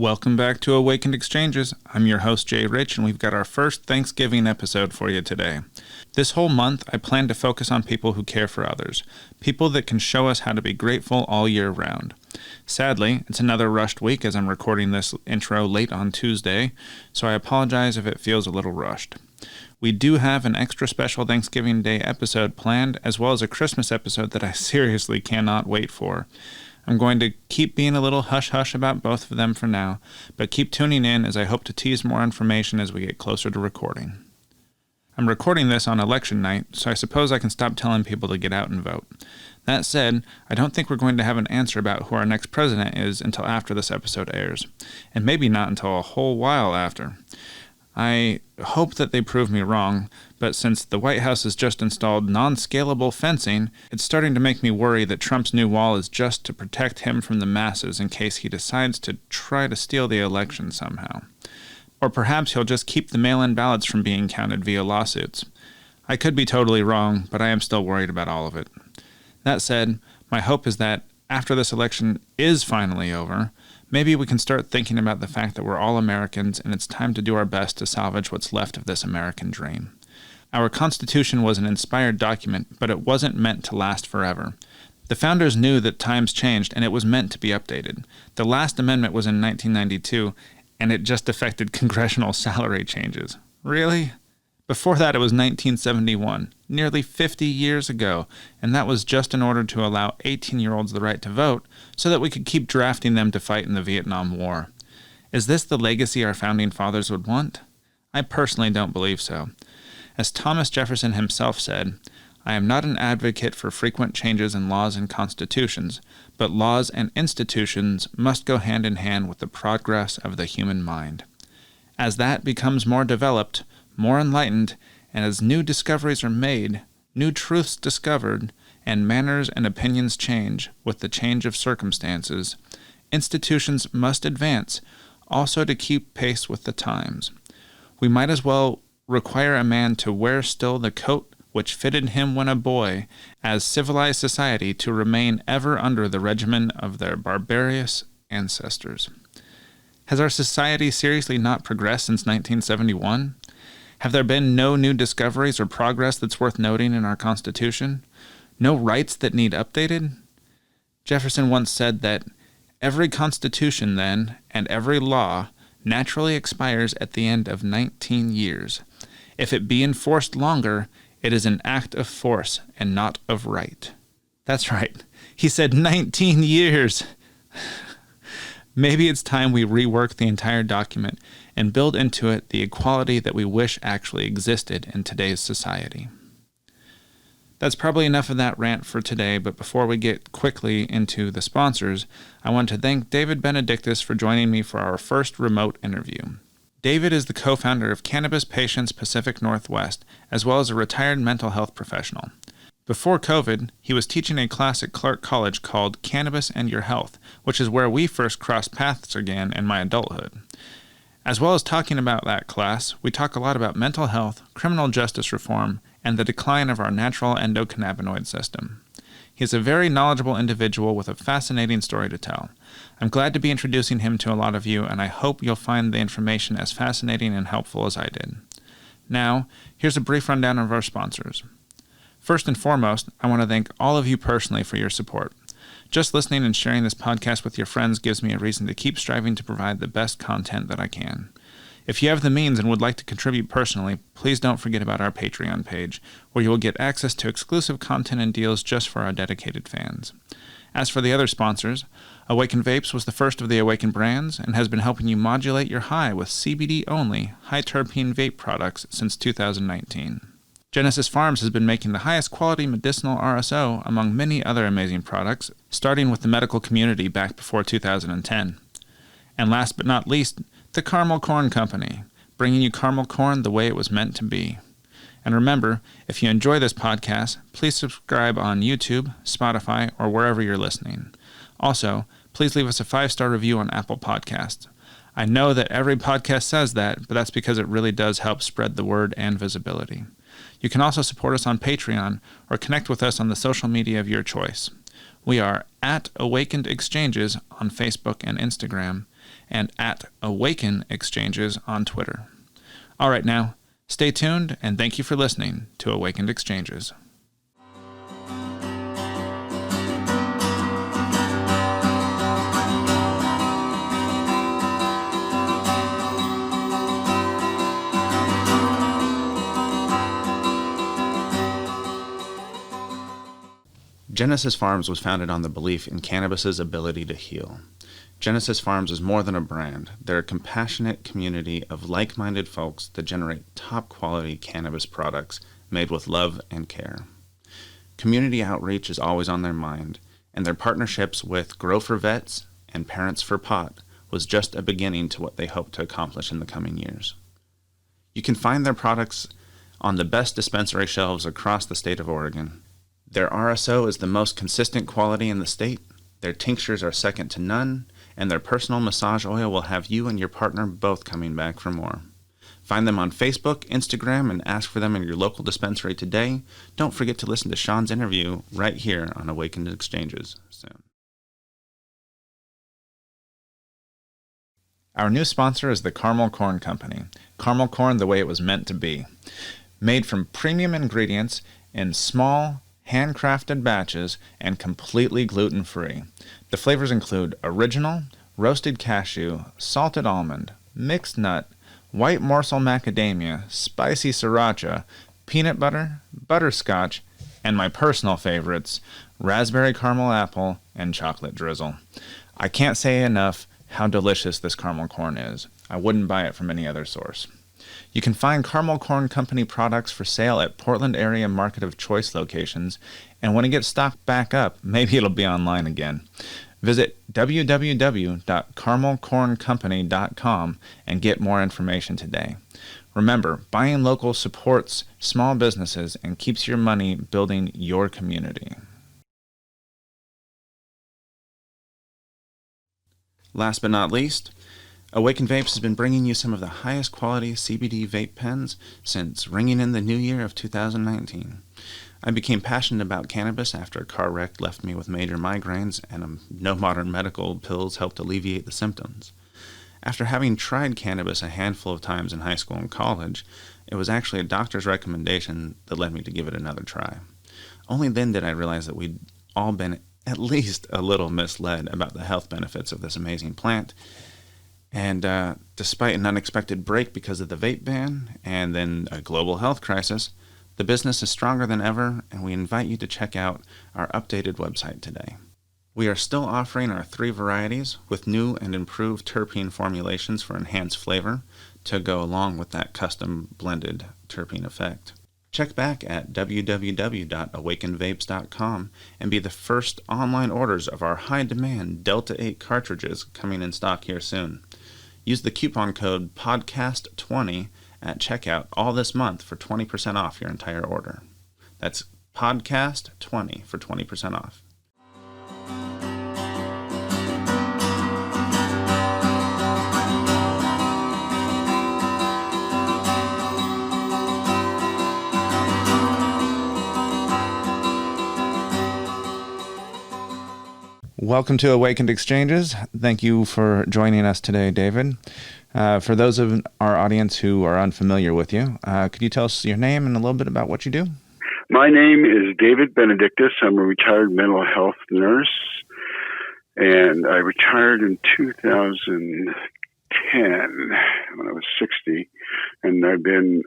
Welcome back to Awakened Exchanges. I'm your host, Jay Rich, and we've got our first Thanksgiving episode for you today. This whole month, I plan to focus on people who care for others, people that can show us how to be grateful all year round. Sadly, it's another rushed week as I'm recording this intro late on Tuesday, so I apologize if it feels a little rushed. We do have an extra special Thanksgiving Day episode planned, as well as a Christmas episode that I seriously cannot wait for. I'm going to keep being a little hush-hush about both of them for now, but keep tuning in as I hope to tease more information as we get closer to recording. I'm recording this on election night, so I suppose I can stop telling people to get out and vote. That said, I don't think we're going to have an answer about who our next president is until after this episode airs, and maybe not until a whole while after. I hope that they prove me wrong, but since the White House has just installed non-scalable fencing, it's starting to make me worry that Trump's new wall is just to protect him from the masses in case he decides to try to steal the election somehow. Or perhaps he'll just keep the mail-in ballots from being counted via lawsuits. I could be totally wrong, but I am still worried about all of it. That said, my hope is that after this election is finally over, maybe we can start thinking about the fact that we're all Americans and it's time to do our best to salvage what's left of this American dream. Our Constitution was an inspired document, but it wasn't meant to last forever. The founders knew that times changed and it was meant to be updated. The last amendment was in 1992, and it just affected congressional salary changes. Really? Before that, it was 1971, nearly 50 years ago, and that was just in order to allow 18-year-olds the right to vote so that we could keep drafting them to fight in the Vietnam War. Is this the legacy our founding fathers would want? I personally don't believe so. As Thomas Jefferson himself said, I am not an advocate for frequent changes in laws and constitutions, but laws and institutions must go hand in hand with the progress of the human mind. As that becomes more developed, more enlightened, and as new discoveries are made, new truths discovered, and manners and opinions change with the change of circumstances, institutions must advance, also to keep pace with the times. We might as well require a man to wear still the coat which fitted him when a boy, as civilized society to remain ever under the regimen of their barbarous ancestors. Has our society seriously not progressed since 1971? Have there been no new discoveries or progress that's worth noting in our Constitution? No rights that need updated? Jefferson once said that every constitution then, and every law, naturally expires at the end of 19 years. If it be enforced longer, it is an act of force and not of right. That's right. He said 19 years. Maybe it's time we rework the entire document and build into it the equality that we wish actually existed in today's society. That's probably enough of that rant for today, but before we get quickly into the sponsors, I want to thank David Benedicktus for joining me for our first remote interview. David is the co-founder of Cannabis Patients Pacific Northwest, as well as a retired mental health professional. Before COVID, he was teaching a class at Clark College called Cannabis and Your Health, which is where we first crossed paths again in my adulthood. As well as talking about that class, we talk a lot about mental health, criminal justice reform, and the decline of our natural endocannabinoid system. He is a very knowledgeable individual with a fascinating story to tell. I'm glad to be introducing him to a lot of you, and I hope you'll find the information as fascinating and helpful as I did. Now, here's a brief rundown of our sponsors. First and foremost, I want to thank all of you personally for your support. Just listening and sharing this podcast with your friends gives me a reason to keep striving to provide the best content that I can. If you have the means and would like to contribute personally, please don't forget about our Patreon page, where you will get access to exclusive content and deals just for our dedicated fans. As for the other sponsors, Awakened Vapes was the first of the Awakened brands and has been helping you modulate your high with CBD-only, high-terpene vape products since 2019. Genesis Pharms has been making the highest quality medicinal RSO among many other amazing products, starting with the medical community back before 2010. And last but not least, the Caramel Corn Company, bringing you caramel corn the way it was meant to be. And remember, if you enjoy this podcast, please subscribe on YouTube, Spotify, or wherever you're listening. Also, please leave us a 5-star review on Apple Podcasts. I know that every podcast says that, but that's because it really does help spread the word and visibility. You can also support us on Patreon or connect with us on the social media of your choice. We are at Awakened Exchanges on Facebook and Instagram, and at Awakened Exchanges on Twitter. All right, now, stay tuned, and thank you for listening to Awakened Exchanges. Genesis Pharms was founded on the belief in cannabis's ability to heal. Genesis Pharms is more than a brand. They're a compassionate community of like-minded folks that generate top-quality cannabis products made with love and care. Community outreach is always on their mind, and their partnerships with Grow for Vets and Parents for Pot was just a beginning to what they hope to accomplish in the coming years. You can find their products on the best dispensary shelves across the state of Oregon. Their RSO is the most consistent quality in the state, their tinctures are second to none, and their personal massage oil will have you and your partner both coming back for more. Find them on Facebook, Instagram, and ask for them in your local dispensary today. Don't forget to listen to Sean's interview right here on Awakened Exchanges soon. Our new sponsor is the Caramel Corn Company. Caramel corn the way it was meant to be. Made from premium ingredients in small, handcrafted batches, and completely gluten-free. The flavors include original, roasted cashew, salted almond, mixed nut, white morsel macadamia, spicy sriracha, peanut butter, butterscotch, and my personal favorites, raspberry caramel apple and chocolate drizzle. I can't say enough how delicious this caramel corn is. I wouldn't buy it from any other source. You can find Caramel Corn Company products for sale at Portland area Market of Choice locations, and when it gets stocked back up, maybe it'll be online again. Visit www.caramelcorncompany.com and get more information today. Remember, buying local supports small businesses and keeps your money building your community. Last but not least, Awakened Vapes has been bringing you some of the highest quality CBD vape pens since ringing in the new year of 2019. I became passionate about cannabis after a car wreck left me with major migraines, and no modern medical pills helped alleviate the symptoms. After having tried cannabis a handful of times in high school and college, it was actually a doctor's recommendation that led me to give it another try. Only then did I realize that we'd all been at least a little misled about the health benefits of this amazing plant. And despite an unexpected break because of the vape ban and then a global health crisis, the business is stronger than ever, and we invite you to check out our updated website today. We are still offering our 3 varieties with new and improved terpene formulations for enhanced flavor to go along with that custom blended terpene effect. Check back at www.awakenedvapes.com and be the first online orders of our high-demand Delta 8 cartridges coming in stock here soon. Use the coupon code PODCAST20 at checkout all this month for 20% off your entire order. That's PODCAST20 for 20% off. Welcome to Awakened Exchanges. Thank you for joining us today, David. For those of our audience who are unfamiliar with you, could you tell us your name and a little bit about what you do? My name is David Benedicktus. I'm a retired mental health nurse, and I retired in 2010 when I was 60, and I've been,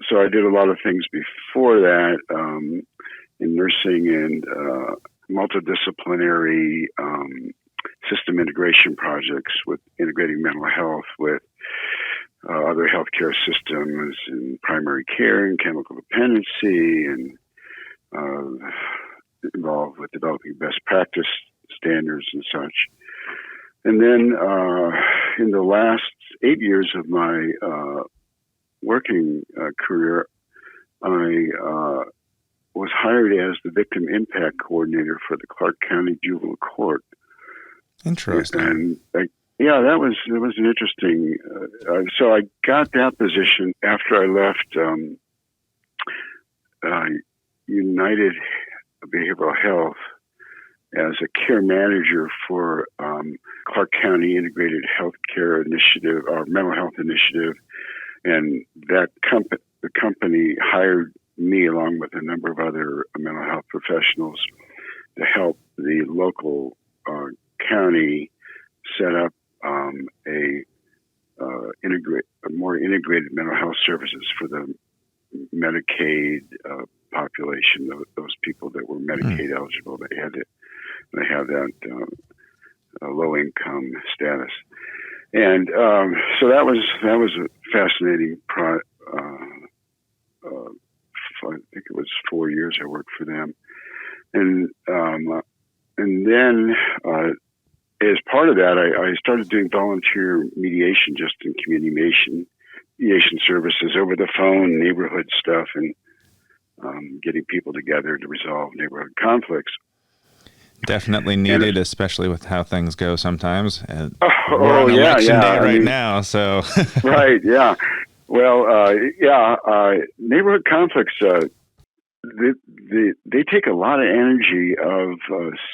so I did a lot of things before that in nursing and multidisciplinary system integration projects with integrating mental health with other healthcare systems in primary care and chemical dependency, and involved with developing best practice standards and such. And then in the last 8 years of my working career, I was hired as the victim impact coordinator for the Clark County Juvenile Court. Interesting. And yeah, that was an interesting. So I got that position after I left United Behavioral Health as a care manager for Clark Clark County Integrated Healthcare Initiative, or Mental Health Initiative, and the company hired me along with a number of other mental health professionals to help the local county set up more integrated mental health services for the Medicaid population, those people that were Medicaid eligible. They had that low income status, and so that was a fascinating I think it was 4 years I worked for them, and then as part of that, I started doing volunteer mediation, just in community mediation services over the phone, neighborhood stuff, and getting people together to resolve neighborhood conflicts. Definitely needed, especially with how things go sometimes. We're on election day right now, so. Right, yeah. Well, neighborhood conflicts, they take a lot of energy of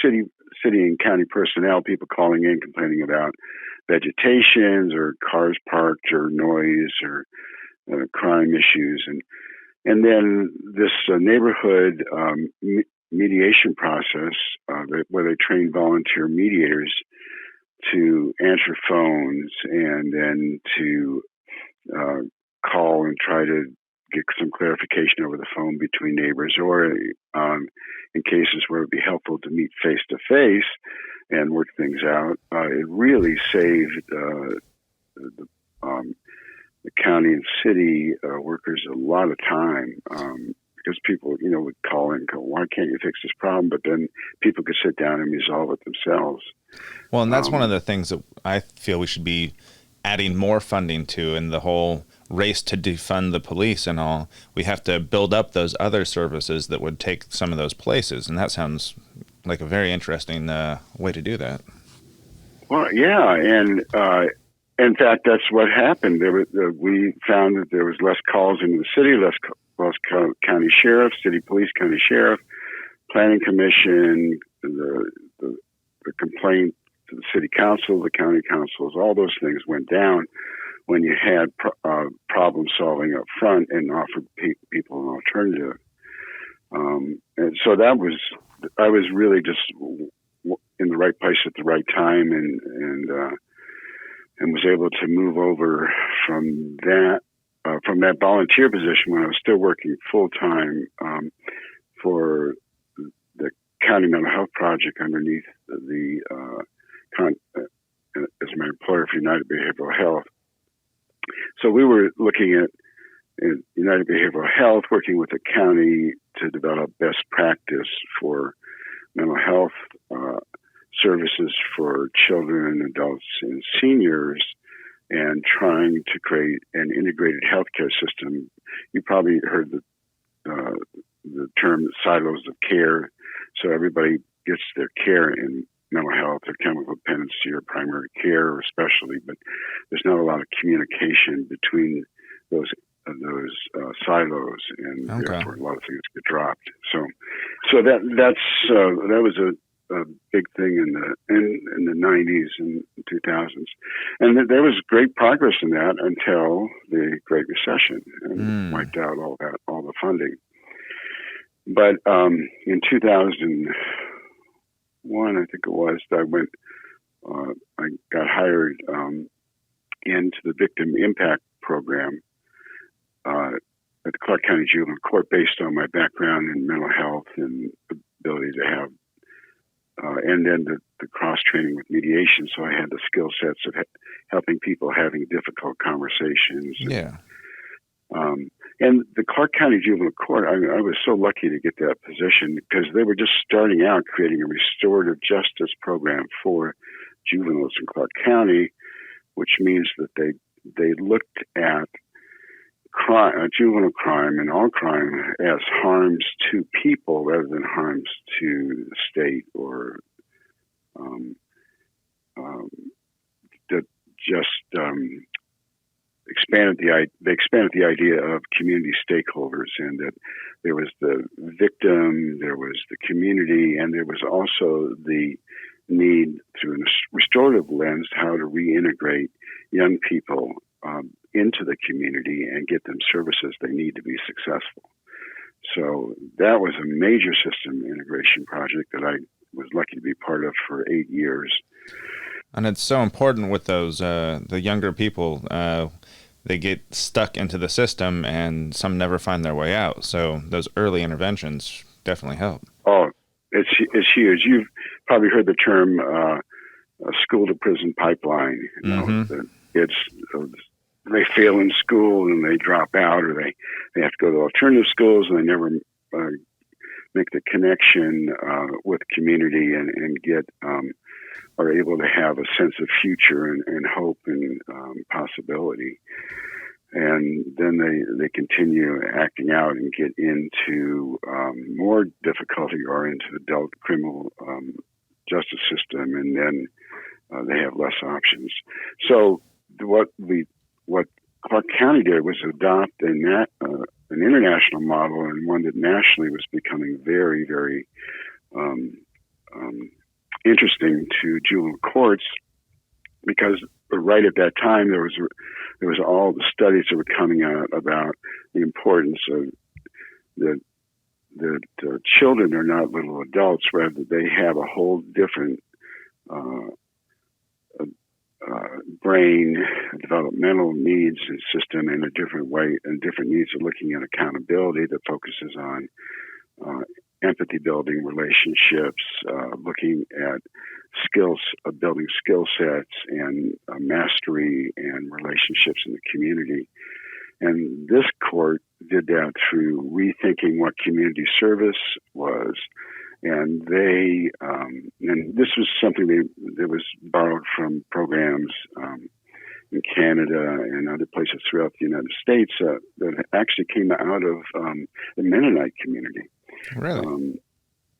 city and county personnel, people calling in, complaining about vegetations or cars parked or noise or crime issues. And then this neighborhood mediation process where they train volunteer mediators to answer phones and then to call and try to get some clarification over the phone between neighbors, or in cases where it would be helpful to meet face to face and work things out. It really saved the county and city workers a lot of time, because people, would call in and go, "Why can't you fix this problem?" But then people could sit down and resolve it themselves. Well, and that's one of the things that I feel we should be adding more funding to in the whole race to defund the police and all. We have to build up those other services that would take some of those places, and that sounds like a very interesting way to do that. Well, yeah, and in fact, that's what happened. We found that there was less calls into the city, less county sheriff, city police, county sheriff, planning commission, the complaint to the city council, the county councils, all those things went down when you had problem solving up front and offered people an alternative. And so I was really just in the right place at the right time, and was able to move over from that volunteer position when I was still working full time for the County Mental Health Project underneath as my employer for United Behavioral Health. So we were looking at United Behavioral Health, working with the county to develop best practice for mental health services for children, adults, and seniors, and trying to create an integrated healthcare system. You probably heard the term silos of care. So everybody gets their care in mental health or chemical dependency or primary care or specialty, but there's not a lot of communication between those silos, and therefore a lot of things get dropped. So that was a big thing in the 90s and 2000s, and there was great progress in that until the Great Recession and wiped out all the funding. But in 2001, I think it was, I got hired into the Victim Impact Program at the Clark County Juvenile Court, based on my background in mental health and ability to have, and then the cross-training with mediation. So I had the skill sets of helping people having difficult conversations. Yeah. And the Clark County Juvenile Court, I was so lucky to get that position because they were just starting out creating a restorative justice program for juveniles in Clark County, which means that they looked at juvenile crime and all crime as harms to people rather than harms to the state, or they expanded the idea of community stakeholders, and that there was the victim, there was the community, and there was also the need, through a restorative lens, how to reintegrate young people into the community and get them services they need to be successful. So that was a major system integration project that I was lucky to be part of for 8 years. And it's so important with those, the younger people, they get stuck into the system and some never find their way out. So those early interventions definitely help. Oh, it's huge. You've probably heard the term school to prison pipeline. You know, the kids, they fail in school and they drop out, or they have to go to alternative schools and they never make the connection with community and get are able to have a sense of future and hope and possibility. And then they continue acting out and get into more difficulty or into adult criminal justice system, and then they have less options. So what Clark County did was adopt an international model, and one that nationally was becoming very, very interesting to juvenile courts, because right at that time there was all the studies that were coming out about the importance of that children are not little adults, rather they have a whole different brain, developmental needs and system in a different way, and different needs of looking at accountability that focuses on empathy building, relationships, looking at skills, building skill sets and mastery and relationships in the community. And this court did that through rethinking what community service was. And and this was something that was borrowed from programs in Canada and other places throughout the United States that actually came out of the Mennonite community. Really?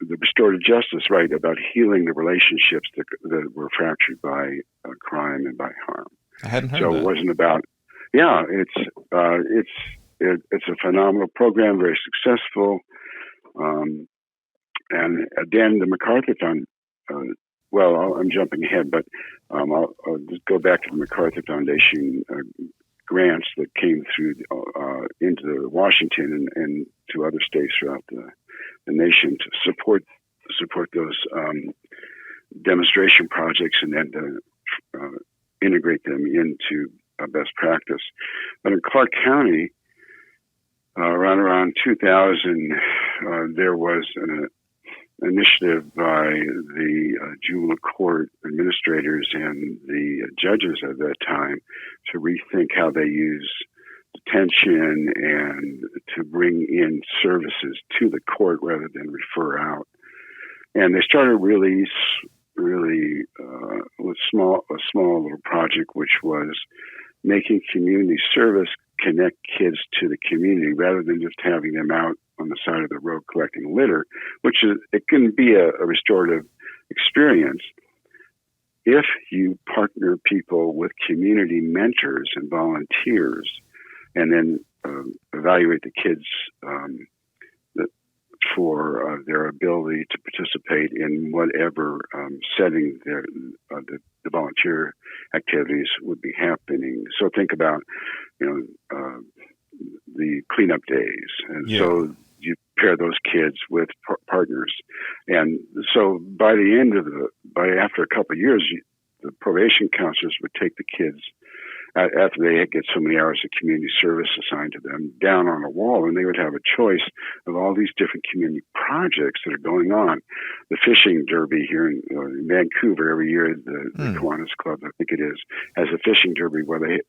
The restorative justice, right, about healing the relationships that were fractured by crime and by harm. I hadn't heard so that. It wasn't about, it's a phenomenal program, very successful. And then the MacArthur Foundation, I'm jumping ahead, but I'll just go back to the MacArthur Foundation grants that came through into Washington and to other states throughout the nation to support those demonstration projects, and then to integrate them into best practice. But in Clark County, around 2000, there was an initiative by the juvenile court administrators and the judges at that time to rethink how they use detention and to bring in services to the court rather than refer out. And they started really with a small little project, which was making community service connect kids to the community rather than just having them out on the side of the road collecting litter, which it can be a restorative experience if you partner people with community mentors and volunteers, and then evaluate the kids for their ability to participate in whatever setting the volunteer activities would be happening. So think about, the cleanup days, and so you pair those kids with partners, and so after a couple of years, the probation counselors would take the kids after they get so many hours of community service assigned to them down on a wall, and they would have a choice of all these different community projects that are going on. The fishing derby here in Vancouver every year, the Kiwanis Club, I think it is, has a fishing derby where they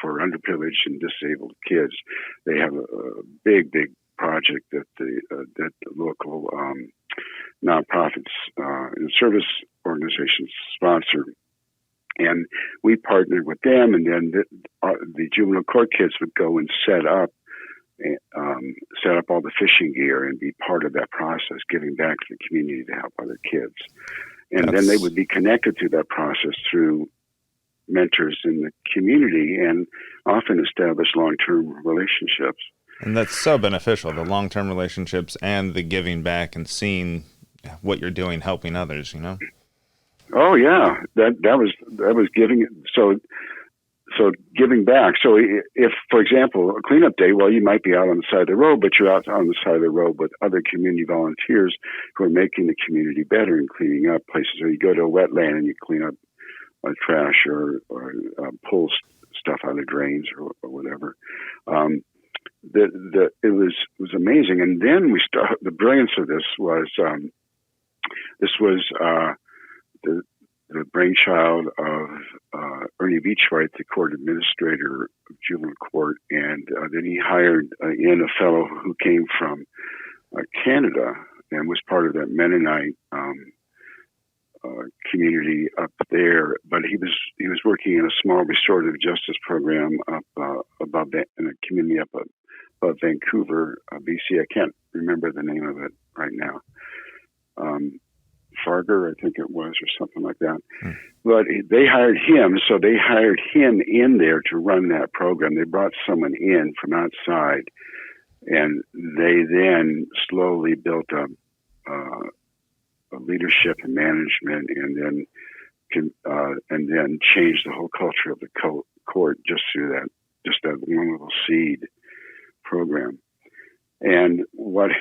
for underprivileged and disabled kids, they have a big project that the local nonprofits and service organizations sponsor. And we partnered with them, and then the juvenile court kids would go and set up all the fishing gear and be part of that process, giving back to the community to help other kids. And then they would be connected to that process through mentors in the community and often establish long-term relationships. And that's so beneficial, the long-term relationships and the giving back and seeing what you're doing, helping others, Oh yeah, that was giving. So giving back. So if, for example, a cleanup day, well, you might be out on the side of the road, but you're out on the side of the road with other community volunteers who are making the community better and cleaning up places. Or you go to a wetland and you clean up trash or pull stuff out of drains or whatever. It was amazing. And then the brilliance of this was the brainchild of Ernie Beachwright, the court administrator of juvenile court, and then he hired in a fellow who came from Canada and was part of that Mennonite community up there. But he was working in a small restorative justice program up above in a community up above Vancouver, BC. I can't remember the name of it right now. Farger, I think it was, or something like that. But they hired him, so they hired him in there to run that program. They brought someone in from outside, and they then slowly built up leadership and management, and then changed the whole culture of the court just through that one little seed program. And what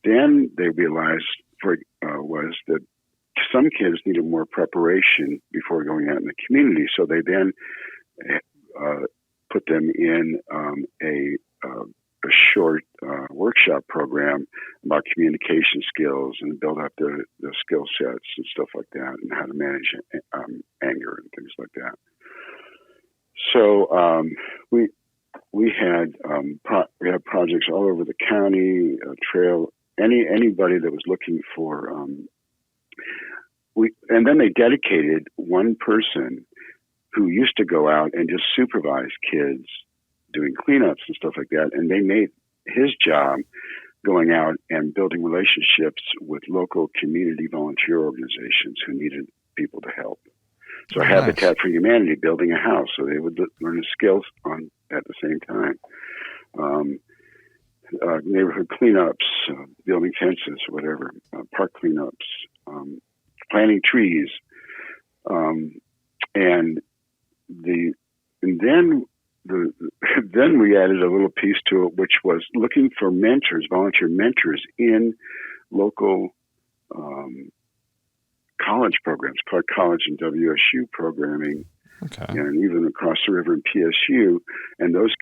then they realized was that some kids needed more preparation before going out in the community. So they then put them in a short workshop program about communication skills and build up the skill sets and stuff like that, and how to manage anger and things like that. So we had projects all over the county, trail. Anybody that was looking for, and then they dedicated one person who used to go out and just supervise kids doing cleanups and stuff like that, and they made his job going out and building relationships with local community volunteer organizations who needed people to help. So nice. Habitat for Humanity, building a house, so they would learn the skills at the same time. Neighborhood cleanups, building fences, whatever, park cleanups, planting trees, and then we added a little piece to it, which was looking for mentors, volunteer mentors in local college programs, Clark College and WSU programming, okay. And even across the river in PSU, and those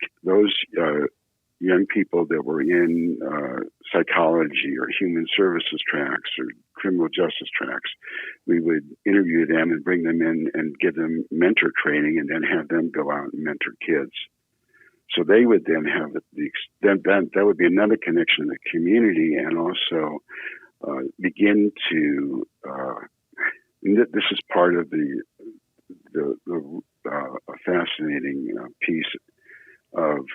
young people that were in psychology or human services tracks or criminal justice tracks, we would interview them and bring them in and give them mentor training, and then have them go out and mentor kids. So they would then have that would be another connection to the community, and also begin to. This is part of the fascinating piece of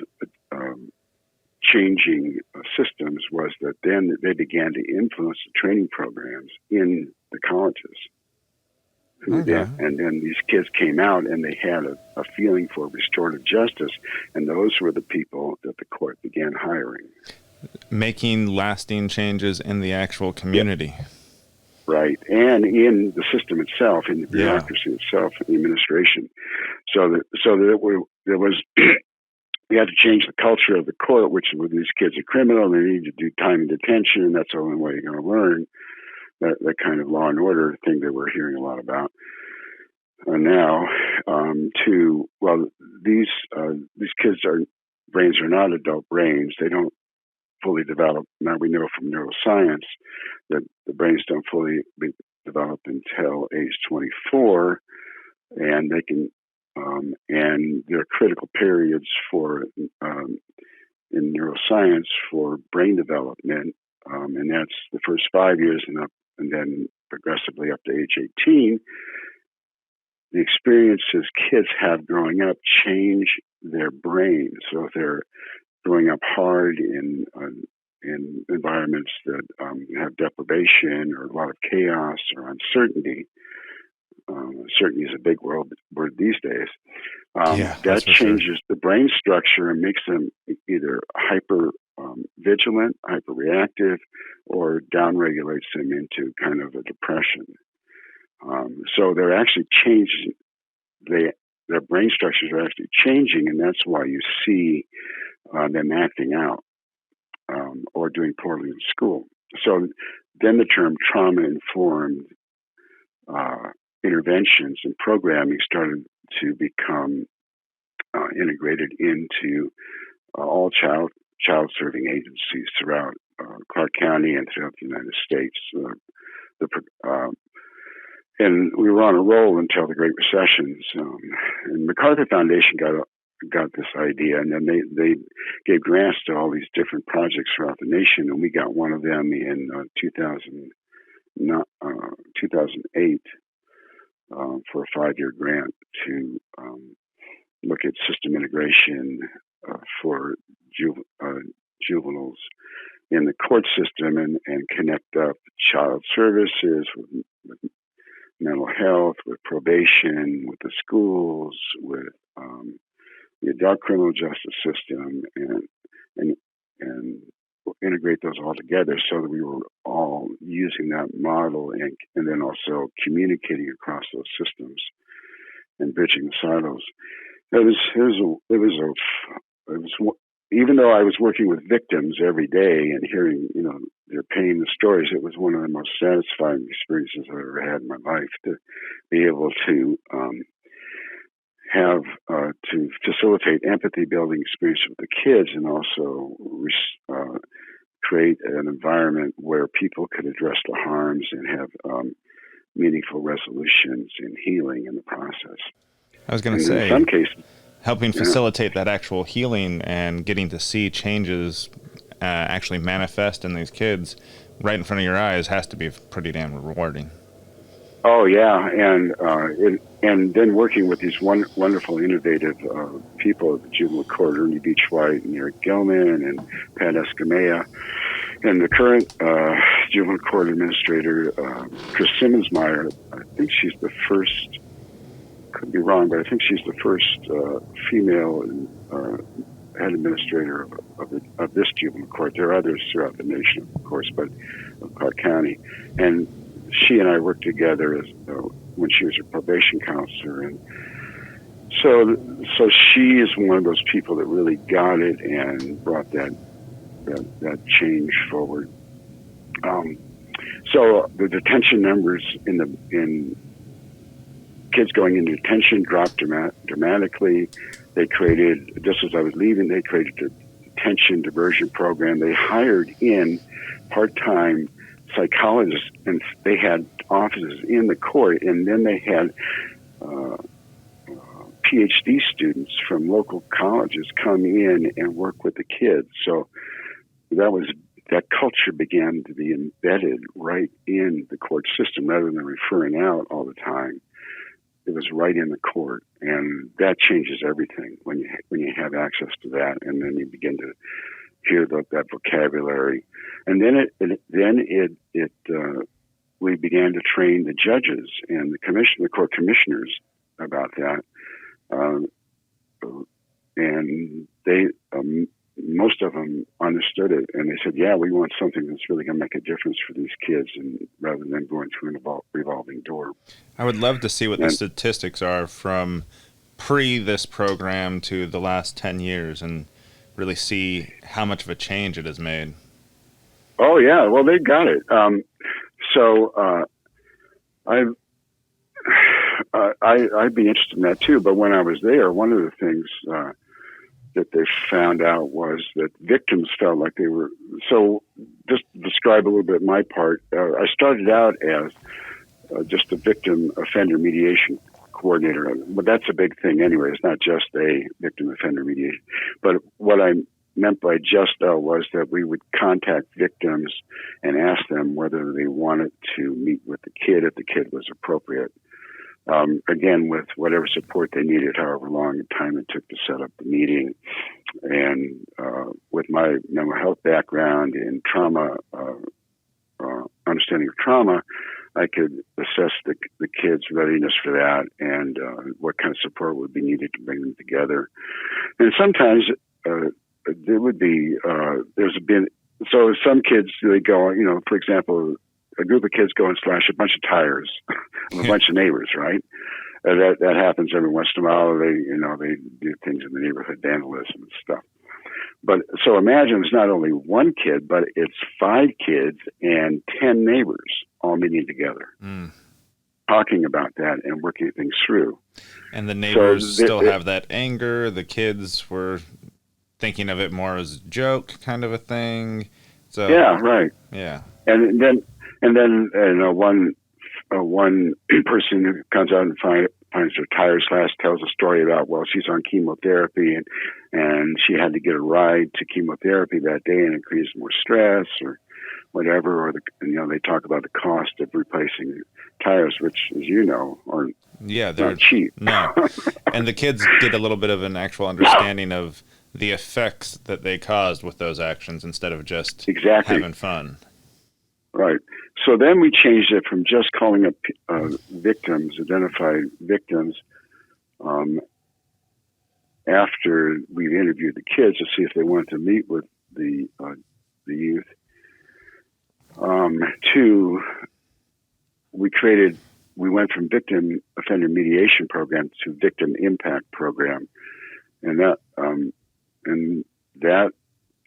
changing systems, was that then they began to influence the training programs in the colleges. Okay. And then these kids came out and they had a feeling for restorative justice, and those were the people that the court began hiring. Making lasting changes in the actual community. Yeah. Right, and in the system itself, in the bureaucracy itself, in the administration. So there was we had to change the culture of the court, which with these kids are criminal, they need to do time in detention, and that's the only way you're going to learn that kind of law and order thing that we're hearing a lot about now. These kids' brains are not adult brains. They don't fully develop. Now we know from neuroscience that the brains don't fully develop until age 24, and they can, and there are critical periods for in neuroscience for brain development, and that's the first 5 years and up, and then progressively up to age 18. The experiences kids have growing up change their brains. So if they're growing up hard in environments that have deprivation or a lot of chaos or uncertainty. Uncertainty is a big word these days. That changes the brain structure and makes them either hyper vigilant, hyper reactive, or downregulates them into kind of a depression. So they're actually changed. Their brain structures are actually changing, and that's why you see them acting out or doing poorly in school. So then the term trauma-informed interventions and programming started to become integrated into all child-serving agencies throughout Clark County and throughout the United States. And we were on a roll until the Great Recession. And MacArthur Foundation got this idea, and then they gave grants to all these different projects throughout the nation, and we got one of them in 2008 for a 5-year grant to look at system integration for juveniles in the court system and connect up child services with mental health, with probation, with the schools, with the adult criminal justice system, and integrate those all together so that we were all using that model and then also communicating across those systems and bridging the silos. It was even though I was working with victims every day and hearing, their pain and stories, it was one of the most satisfying experiences I've ever had in my life to be able to to facilitate empathy building experience with the kids and also create an environment where people could address the harms and have meaningful resolutions and healing in the process. I was going to say, in some cases, helping facilitate that actual healing and getting to see changes actually manifest in these kids right in front of your eyes has to be pretty damn rewarding. Oh yeah, and then working with these wonderful, innovative people at the juvenile court, Ernie Beach White and Eric Gilman and Pat Escamilla, and the current juvenile court administrator, Chris Simmonsmeyer. I think she's the first. Could be wrong, but I think she's the first female head administrator of this juvenile court. There are others throughout the nation, of course, but of Clark County. And she and I worked together as when she was a probation counselor, and so she is one of those people that really got it and brought that change forward. So the detention numbers in kids going into detention dropped dramatically. They created, just as I was leaving, they created a detention diversion program. They hired in part-time psychologists, and they had offices in the court, and then they had PhD students from local colleges come in and work with the kids. So that culture began to be embedded right in the court system rather than referring out all the time. It was right in the court, and that changes everything when you have access to that, and then you begin to hear that vocabulary, and then we began to train the judges and the court commissioners about that, and they most of them understood it, and they said, "Yeah, we want something that's really going to make a difference for these kids, and rather than going through a revolving door." I would love to see what the statistics are from this program to the last 10 years and really see how much of a change it has made. Oh yeah, well they got it. I'd be interested in that too. But when I was there, one of the things that they found out was that victims felt like they were. So just to describe a little bit my part. I started out as just a victim offender mediation coordinator, but that's a big thing anyway. It's not just a victim offender mediation. But what I meant by was that we would contact victims and ask them whether they wanted to meet with the kid if the kid was appropriate. Again, with whatever support they needed, however long time it took to set up the meeting. And with my mental health background in trauma, understanding of trauma, I could assess the kids' readiness for that and what kind of support would be needed to bring them together. And sometimes there would be, so some kids, they go, for example, a group of kids go and slash a bunch of tires of a bunch of neighbors, right? That happens every once in a while. They do things in the neighborhood, vandalism and stuff. But so imagine it's not only one kid, but it's 5 kids and 10 neighbors all meeting together, talking about that and working things through. And the neighbors still have that anger. The kids were thinking of it more as a joke, kind of a thing. So yeah, right. Yeah, and then one person who comes out and finds her tire slashed tells a story about, well, she's on chemotherapy and she had to get a ride to chemotherapy that day and it creates more stress or whatever, or they talk about the cost of replacing tires, which, as you know, are they're not cheap. No, and the kids get a little bit of an actual understanding of the effects that they caused with those actions instead of just having fun. Right. So then we changed it from just calling up victims, identified victims, after we interviewed the kids to see if they wanted to meet with the youth. We went from victim offender mediation program to victim impact program, and that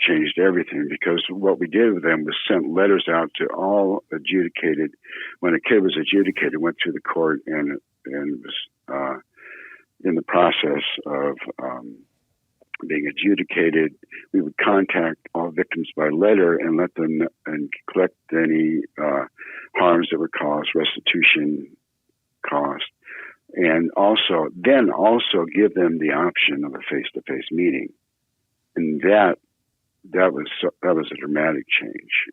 changed everything, because what we did with them was sent letters out to all adjudicated. When a kid was adjudicated, went through the court and was in the process of being adjudicated, we would contact all victims by letter and let them and collect any harms that were caused, restitution cost, and also give them the option of a face-to-face meeting. And that was a dramatic change,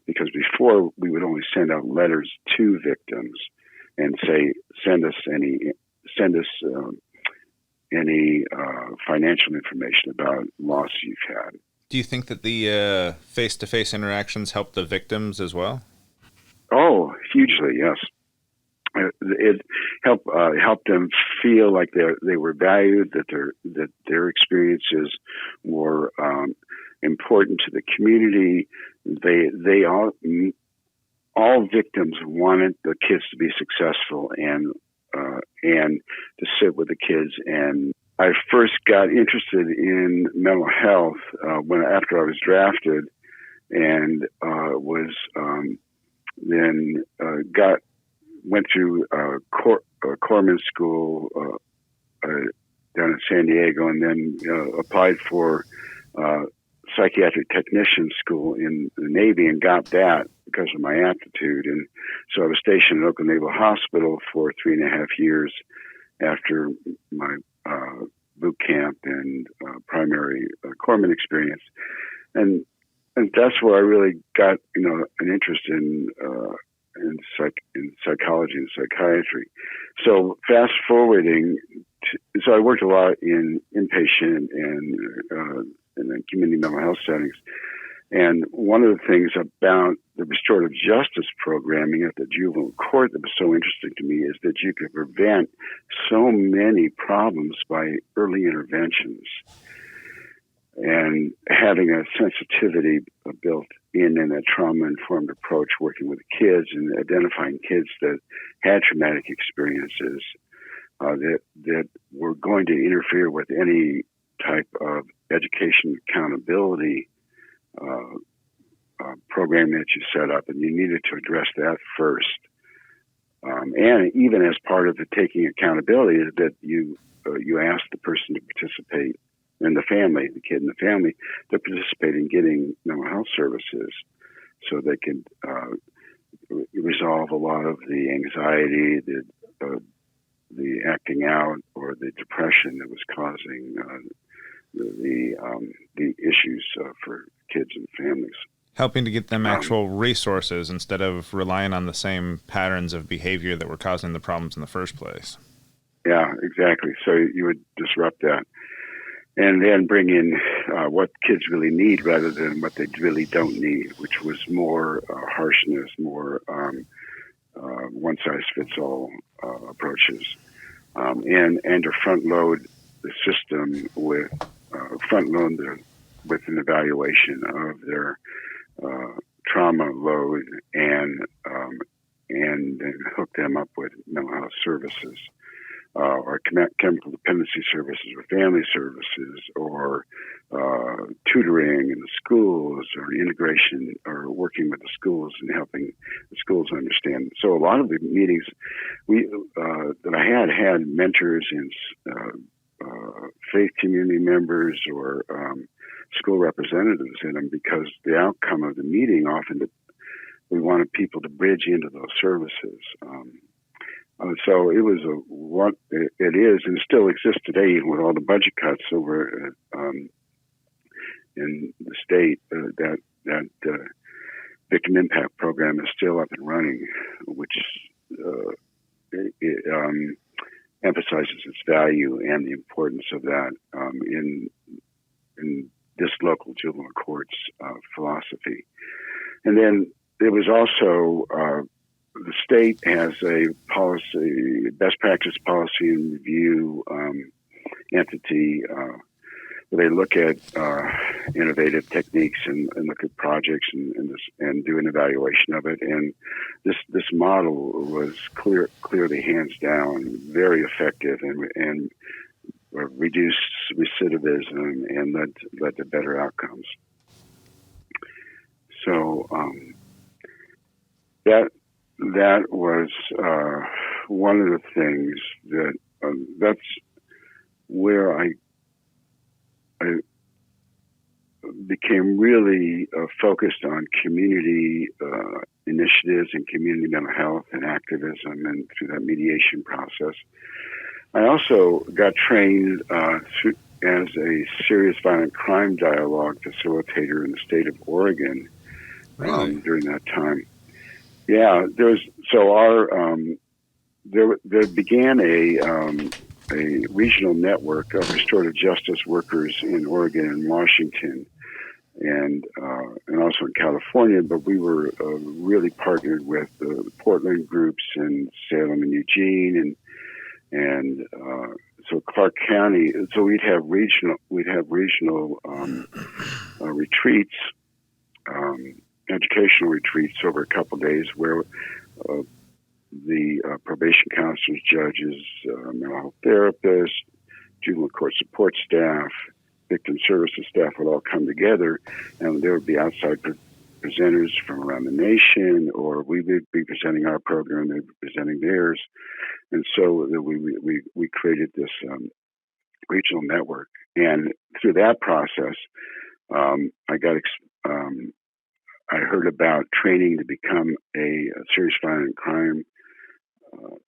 because before we would only send out letters to victims and say, send us any financial information about loss you've had. Do you think that the face-to-face interactions help the victims as well? Oh, hugely, yes. It helped them feel like they were valued, that their experiences were important to the community. They all victims wanted the kids to be successful and to sit with the kids. And I first got interested in mental health after I was drafted, and went through Corpsman School down in San Diego, and then applied for psychiatric technician school in the Navy and got that because of my aptitude. And so I was stationed at Oakland Naval Hospital for 3.5 years after my boot camp and primary corpsman experience. And that's where I really got, an interest in psychology and psychiatry. So fast forwarding, so I worked a lot in inpatient and in community mental health settings. And one of the things about the restorative justice programming at the juvenile court that was so interesting to me is that you could prevent so many problems by early interventions. And having a sensitivity built in a trauma-informed approach, working with kids and identifying kids that had traumatic experiences that were going to interfere with any type of education accountability program that you set up, and you needed to address that first. And even as part of the taking accountability is that you ask the person to participate, and the family, the kid and the family, to participate in getting mental health services so they can resolve a lot of the anxiety, the acting out, or the depression that was causing the issues for kids and families. Helping to get them actual resources instead of relying on the same patterns of behavior that were causing the problems in the first place. Yeah, exactly. So you would disrupt that. And then bring in what kids really need rather than what they really don't need, which was more harshness, more one-size-fits-all approaches, and to front-load the system with an evaluation of their trauma load and then hook them up with mental health services, or chemical dependency services, or family services, or tutoring in the schools, or integration, or working with the schools and helping the schools understand. So a lot of the meetings that I had mentors and faith community members or school representatives in them, because the outcome of the meeting often we wanted people to bridge into those services. So it was what it is, and still exists today with all the budget cuts over in the state. That victim impact program is still up and running, which emphasizes its value and the importance of that in this local juvenile courts philosophy. And then there was also the state has a policy, best practice policy and review entity where they look at innovative techniques and look at projects and do an evaluation of it. And this model was clearly hands down very effective and reduced recidivism and led to better outcomes. So that was one of the things that that's where I became really focused on community initiatives and community mental health and activism, and through that mediation process. I also got trained as a serious violent crime dialogue facilitator in the state of Oregon. Really? During that time. Yeah, there began a regional network of restorative justice workers in Oregon and Washington, and also in California. But we were really partnered with the Portland groups in Salem and Eugene, and so Clark County. So we'd have regional retreats. Educational retreats over a couple of days where the probation counselors, judges, mental health therapists, juvenile court support staff, victim services staff would all come together, and there would be outside presenters from around the nation, or we would be presenting our program, they would be presenting theirs. And so we created this regional network. And through that process, I heard about training to become a serious violent crime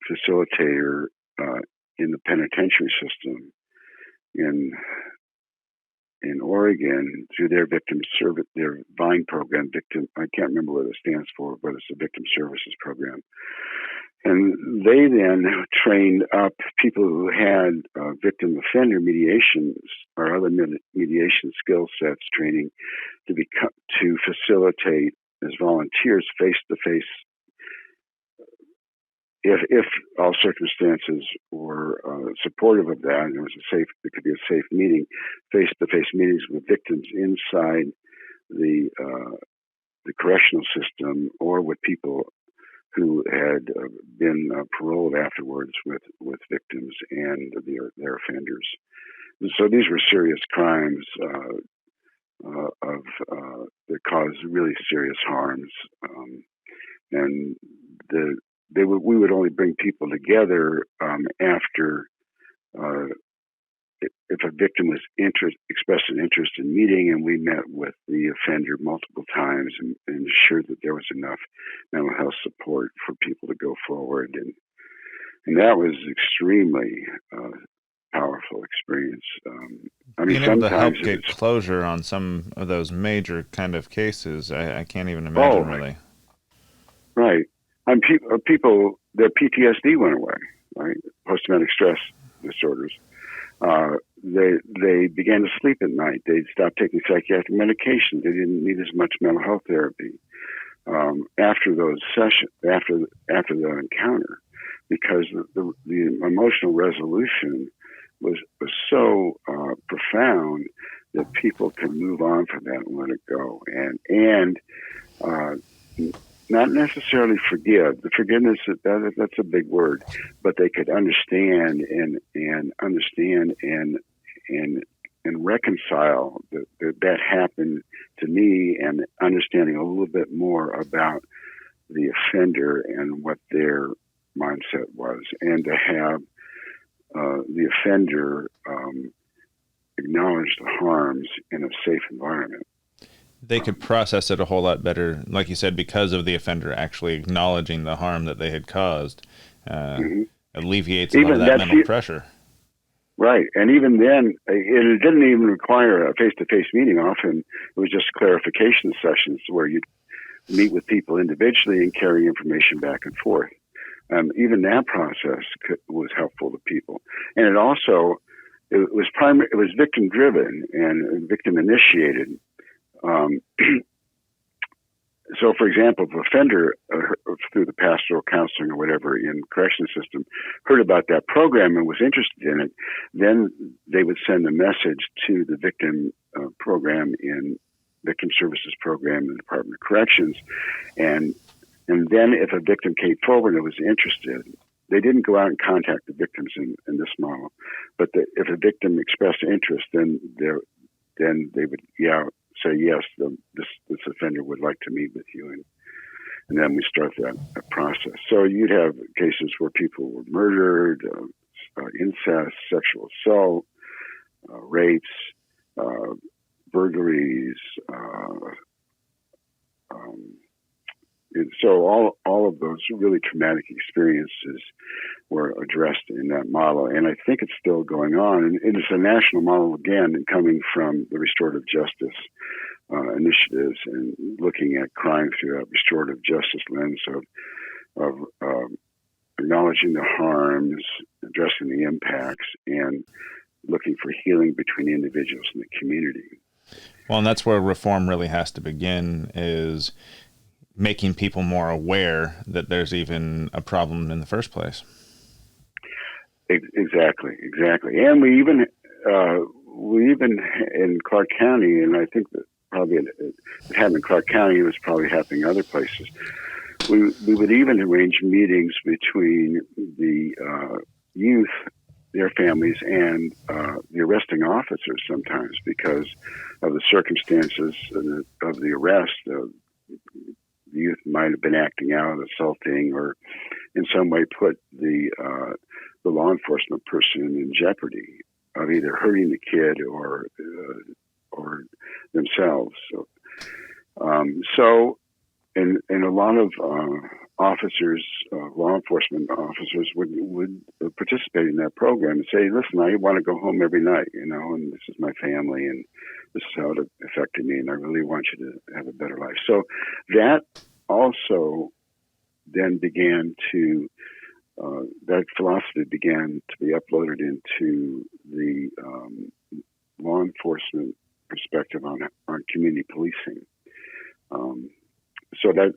facilitator in the penitentiary system in Oregon through their victim service, their VINE program. I can't remember what it stands for, but it's a victim services program. And they then trained up people who had victim offender mediation or other mediation skill sets training to facilitate as volunteers face-to-face, if all circumstances were supportive of that, and it could be a safe meeting, face-to-face meetings with victims inside the correctional system, or with people who had been paroled afterwards with victims and their offenders. And so these were serious crimes that caused really serious harms, and we would only bring people together after if a victim was expressed an interest in meeting, and we met with the offender multiple times and ensured that there was enough mental health support for people to go forward, and that was extremely powerful experience. Being able to help get closure on some of those major kind of cases, I can't even imagine, really. Right. And people, their PTSD went away, right? Post-traumatic stress disorders. They began to sleep at night. They stopped taking psychiatric medication. They didn't need as much mental health therapy after those sessions, after the encounter, because the emotional resolution was so profound that people can move on from that and let it go. And uh, not necessarily forgive. The forgiveness, that's a big word, but they could understand and understand and reconcile that happened to me, and understanding a little bit more about the offender and what their mindset was, and to have the offender acknowledge the harms in a safe environment. They could process it a whole lot better, like you said, because of the offender actually acknowledging the harm that they had caused. Alleviates a lot of that mental pressure. Right. And even then, it didn't even require a face-to-face meeting. Often it was just clarification sessions where you'd meet with people individually and carry information back and forth. Even that process was helpful to people. And it also, it was victim-driven and victim-initiated. So, for example, if an offender through the pastoral counseling or whatever in correction system heard about that program and was interested in it, then they would send a message to the victim program in victim services program in the Department of Corrections, and then if a victim came forward and was interested, they didn't go out and contact the victims in this model, but if a victim expressed interest, then they would say, yes, this offender would like to meet with you, and then we start that process. So you'd have cases where people were murdered, incest, sexual assault, rapes, burglaries. So all of those really traumatic experiences were addressed in that model, and I think it's still going on. And it's a national model again, coming from the restorative justice initiatives and looking at crime through that restorative justice lens of acknowledging the harms, addressing the impacts, and looking for healing between individuals and the community. Well, and that's where reform really has to begin, is making people more aware that there's even a problem in the first place. Exactly. And we even in Clark County, and I think that probably it happened in Clark County, it was probably happening other places. We would even arrange meetings between the youth, their families, and the arresting officers sometimes, because of the circumstances of the arrest. The youth might have been acting out, assaulting, or in some way put the law enforcement person in jeopardy of either hurting the kid or themselves. So a lot of officers, law enforcement officers, would participate in that program and say, "Listen, I want to go home every night, and this is my family, and this is how it affected me, and I really want you to have a better life." So that also then began to that philosophy began to be uploaded into the law enforcement perspective on community policing. So that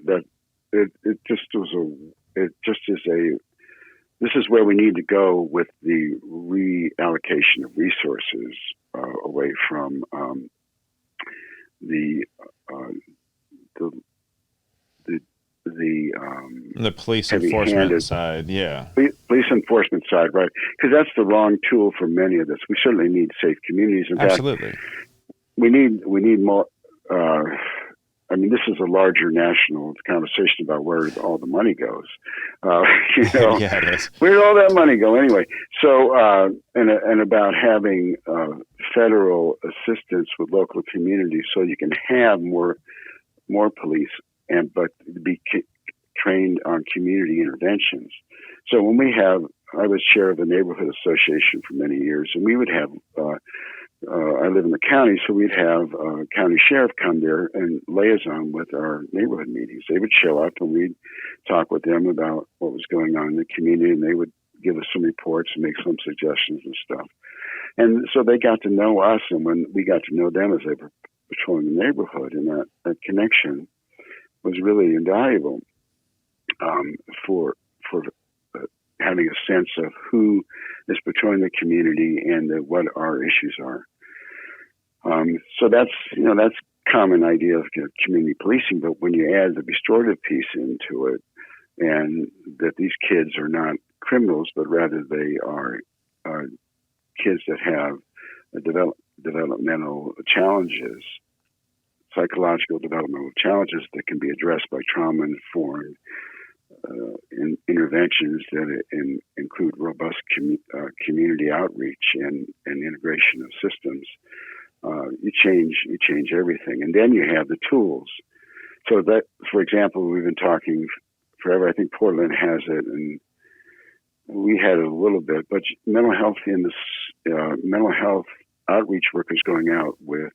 it just is this is where we need to go with the reallocation of resources away from the police enforcement side, yeah. Police enforcement side, right? Because that's the wrong tool for many of this. We certainly need safe communities. In Absolutely. fact, we need more. This is a larger national conversation about where all the money goes. Yeah, it is. Where did all that money go anyway? So, and about having federal assistance with local communities, so you can have more police, but be trained on community interventions. So when I was chair of the neighborhood association for many years, and we would have. I live in the county, so we'd have a county sheriff come there and liaison with our neighborhood meetings. They would show up and we'd talk with them about what was going on in the community, and they would give us some reports and make some suggestions and stuff. And so they got to know us, and when we got to know them as they were patrolling the neighborhood, and that connection was really invaluable for having a sense of who is patrolling the community and what our issues are. So that's common idea of community policing, but when you add the restorative piece into it, and that these kids are not criminals, but rather they are kids that have developmental challenges, psychological developmental challenges that can be addressed by trauma-informed interventions that include robust community outreach and integration of systems. You change everything, and then you have the tools. So that, for example, we've been talking forever. I think Portland has it, and we had it a little bit. But mental health mental health outreach workers going out with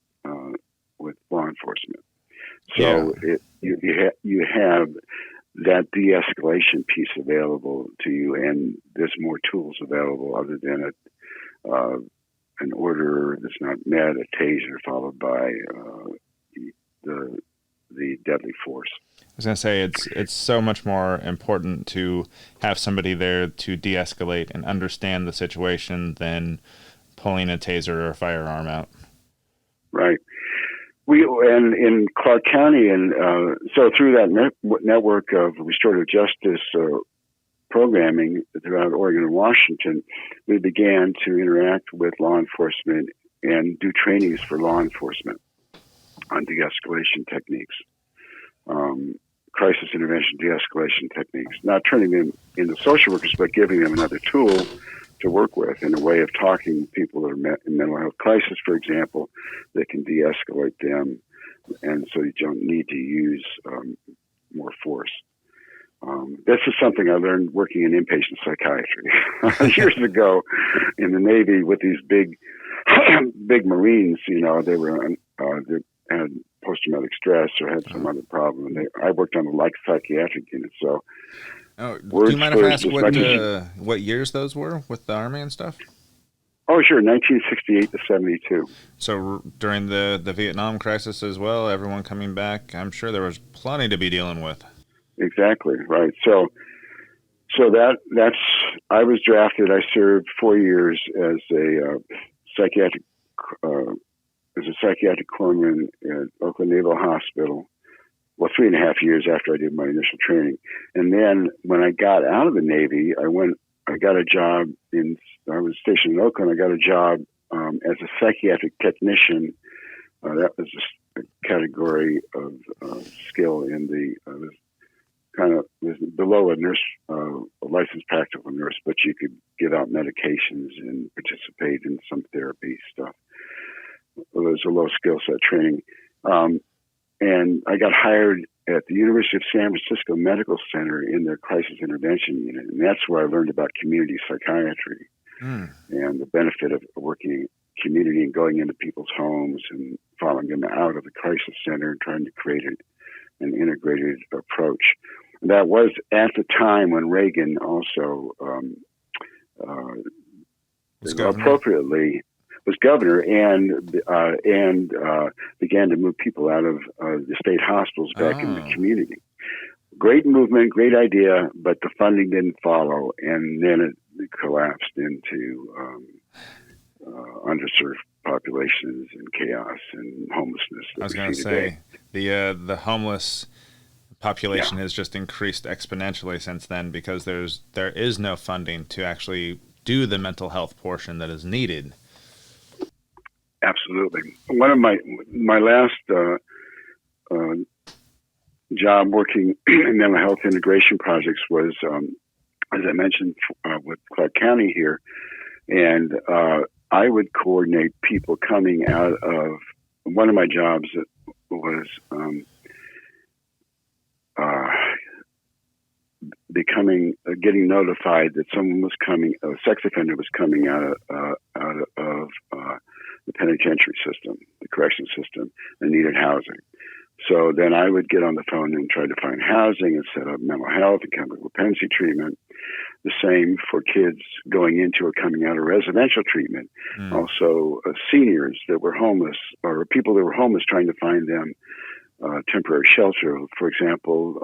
law enforcement. So you have that de-escalation piece available to you, and there's more tools available other than an order that's not met, a taser followed by the deadly force. I was going to say it's so much more important to have somebody there to de-escalate and understand the situation than pulling a taser or a firearm out. Right. And in Clark County, and so through that network of restorative justice programming throughout Oregon and Washington, we began to interact with law enforcement and do trainings for law enforcement on de-escalation techniques, crisis intervention de-escalation techniques, not turning them into social workers, but giving them another tool to work with in a way of talking to people that are in mental health crisis, for example, that can de-escalate them, and so you don't need to use more force. This is something I learned working in inpatient psychiatry years ago in the Navy with these big Marines. You know, they had post-traumatic stress or had some other problem. I worked on the psychiatric unit, so. Oh, do you mind if I ask what years those were with the Army and stuff? Oh, sure, 1968 to 72. So during the Vietnam crisis as well, everyone coming back, I'm sure there was plenty to be dealing with. Exactly, right. So that's I was drafted. I served 4 years as a psychiatric corpsman at Oakland Naval Hospital. Well, 3.5 years after I did my initial training. And then when I got out of the Navy, I got a job I was stationed in Oakland. I got a job as a psychiatric technician. That was a category of skill in the, was below a nurse, a licensed practical nurse, but you could give out medications and participate in some therapy stuff. It was a low skill set training. And I got hired at the University of San Francisco Medical Center in their crisis intervention unit. And that's where I learned about community psychiatry and the benefit of working in community and going into people's homes and following them out of the crisis center and trying to create an integrated approach. And that was at the time when Reagan also appropriately was governor and began to move people out of the state hospitals back in the community. Great movement, great idea, but the funding didn't follow, and then it collapsed into underserved populations and chaos and homelessness. I was going to say the homeless population has just increased exponentially since then because there is no funding to actually do the mental health portion that is needed. Absolutely. One of my last job working in mental health integration projects was, as I mentioned, with Clark County here, and I would coordinate people coming out of one of my jobs was getting notified that someone was coming, a sex offender was coming out of the penitentiary system, the correction system, and needed housing. So then I would get on the phone and try to find housing and set up mental health and chemical dependency treatment. The same for kids going into or coming out of residential treatment. Also seniors that were homeless or people that were homeless trying to find them temporary shelter. For example,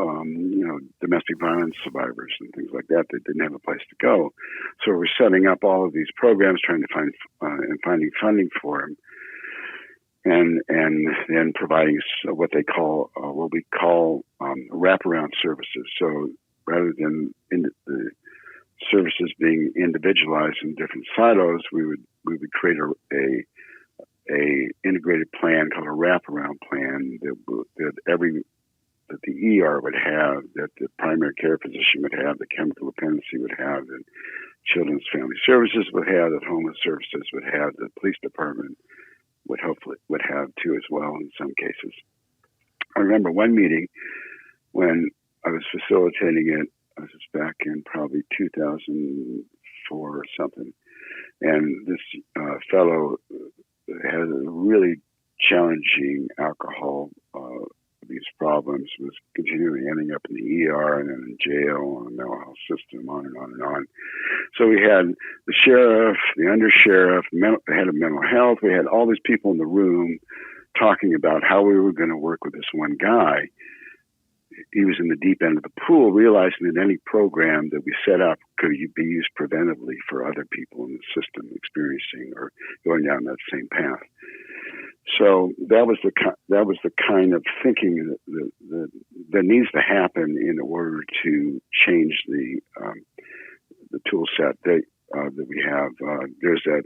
domestic violence survivors and things like that didn't have a place to go. So we're setting up all of these programs, trying to find and finding funding for them. and then providing what we call wraparound services. So rather than the services being individualized in different silos, we would create a integrated plan called a wraparound plan that the ER would have, that the primary care physician would have, the chemical dependency would have, that Children's Family Services would have, that Homeless Services would have, the police department would have too as well in some cases. I remember one meeting when I was facilitating it. I was back in probably 2004 or something, and this fellow had a really challenging alcohol abuse problems, was continually ending up in the ER and then in jail and the mental health system, on and on and on. So we had the sheriff, the undersheriff, the head of mental health. We had all these people in the room talking about how we were going to work with this one guy. He was in the deep end of the pool, realizing that any program that we set up could be used preventively for other people in the system experiencing or going down that same path. So that was the kind of thinking that needs to happen in order to change the tool set that we have. There's that.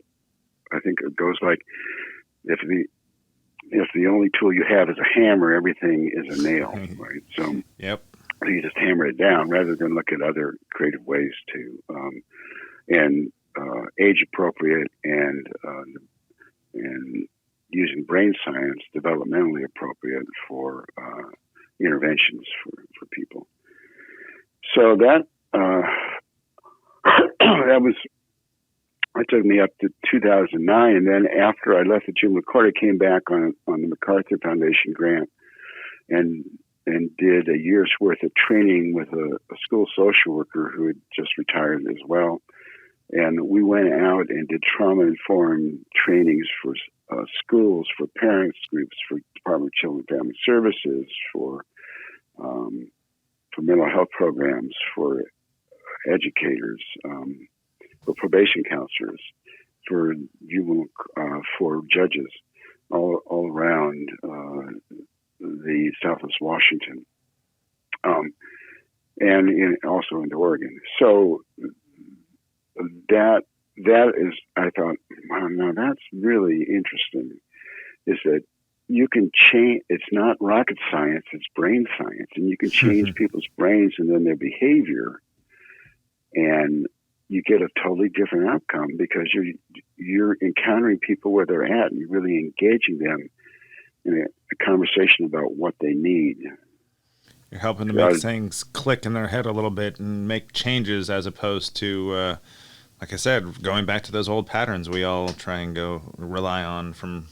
I think it goes like, if the only tool you have is a hammer, everything is a nail, right? So yep. You just hammer it down rather than look at other creative ways to, and age appropriate and using brain science, developmentally appropriate for interventions for people. So that took me up to 2009, and then after I left the juvenile court, I came back on the MacArthur Foundation grant and did a year's worth of training with a school social worker who had just retired as well. And we went out and did trauma-informed trainings for schools, for parents groups, for Department of Children and Family Services, for mental health programs, for educators, for probation counselors, for juvenile, for judges, all around the Southwest Washington, and also into Oregon. So that is, I thought, wow, now that's really interesting. Is that you can change? It's not rocket science; it's brain science, and you can change people's brains and then their behavior, and you get a totally different outcome because you're encountering people where they're at, and you're really engaging them in a conversation about what they need. You're helping to make things click in their head a little bit and make changes, as opposed to, like I said, going back to those old patterns we all try and rely on from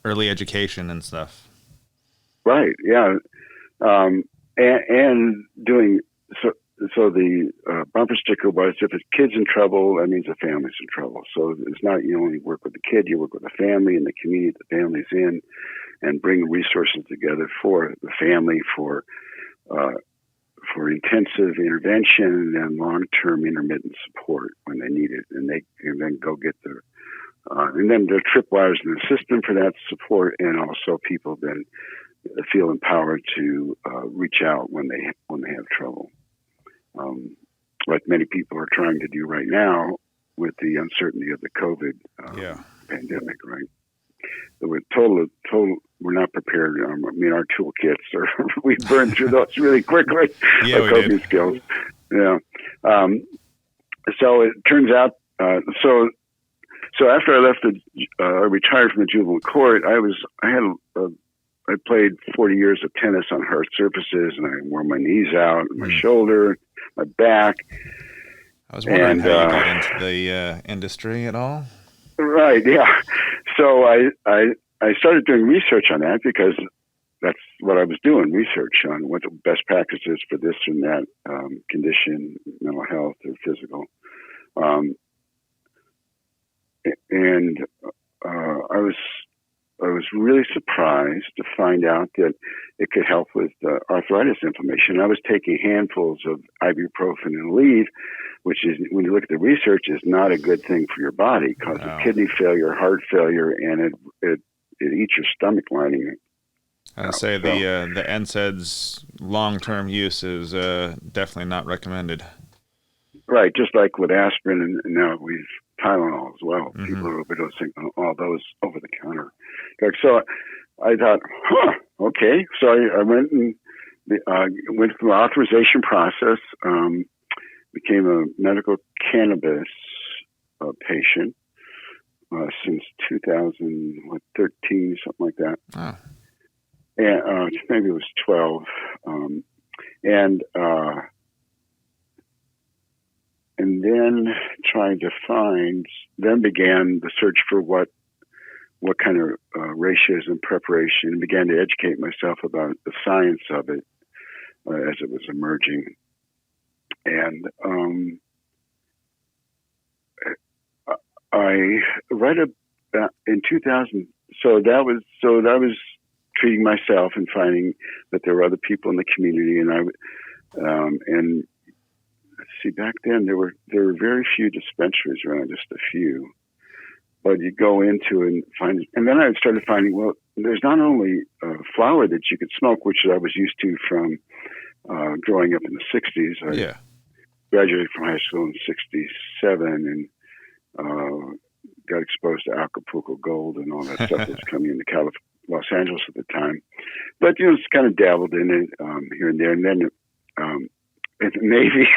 early education and stuff. Right. Yeah. And doing so. So the bumper sticker was, if a kid's in trouble, that means the family's in trouble. So it's not you only work with the kid, you work with the family and the community that the family's in, and bring resources together for the family for intensive intervention and long-term intermittent support when they need it, and they can then go get and then there are tripwires in the system for that support, and also people then feel empowered to reach out when they have trouble. Like many people are trying to do right now with the uncertainty of the COVID pandemic, right? So we're not prepared. Our toolkits we burned through those really quickly. Yeah, our coping skills. Yeah. So it turns out, so after I left I retired from the juvenile court, I played 40 years of tennis on hard surfaces, and I wore my knees out, my shoulder, my back. I was wondering how you got into the industry at all. Right, yeah. So I started doing research on that because that's what I was doing, research on what the best practices for this and that condition, mental health or physical. And I was really surprised to find out that it could help with arthritis inflammation. I was taking handfuls of ibuprofen and Aleve, which is, when you look at the research, is not a good thing for your body. It causes kidney failure, heart failure, and it eats your stomach lining. I say the NSAID's long-term use is definitely not recommended. Right, just like with aspirin and now with Tylenol as well. Mm-hmm. People are overdosing on all those over-the-counter drugs. So I thought, okay. So I went and went through the authorization process, became a medical cannabis patient since 2013, something like that. Oh. And maybe it was 12. And then then began the search for what kind of ratios and preparation, and began to educate myself about the science of it as it was emerging. And I read about in 2000. So that was treating myself and finding that there were other people in the community, and let's see, back then there were very few dispensaries around, just a few. But you go into and find, and then I started finding, well, there's not only flower that you could smoke, which I was used to from growing up in the 60s. I graduated from high school in 67 and got exposed to Acapulco Gold and all that stuff that was coming into Los Angeles at the time. But, just kind of dabbled in it here and there. And then in the Navy,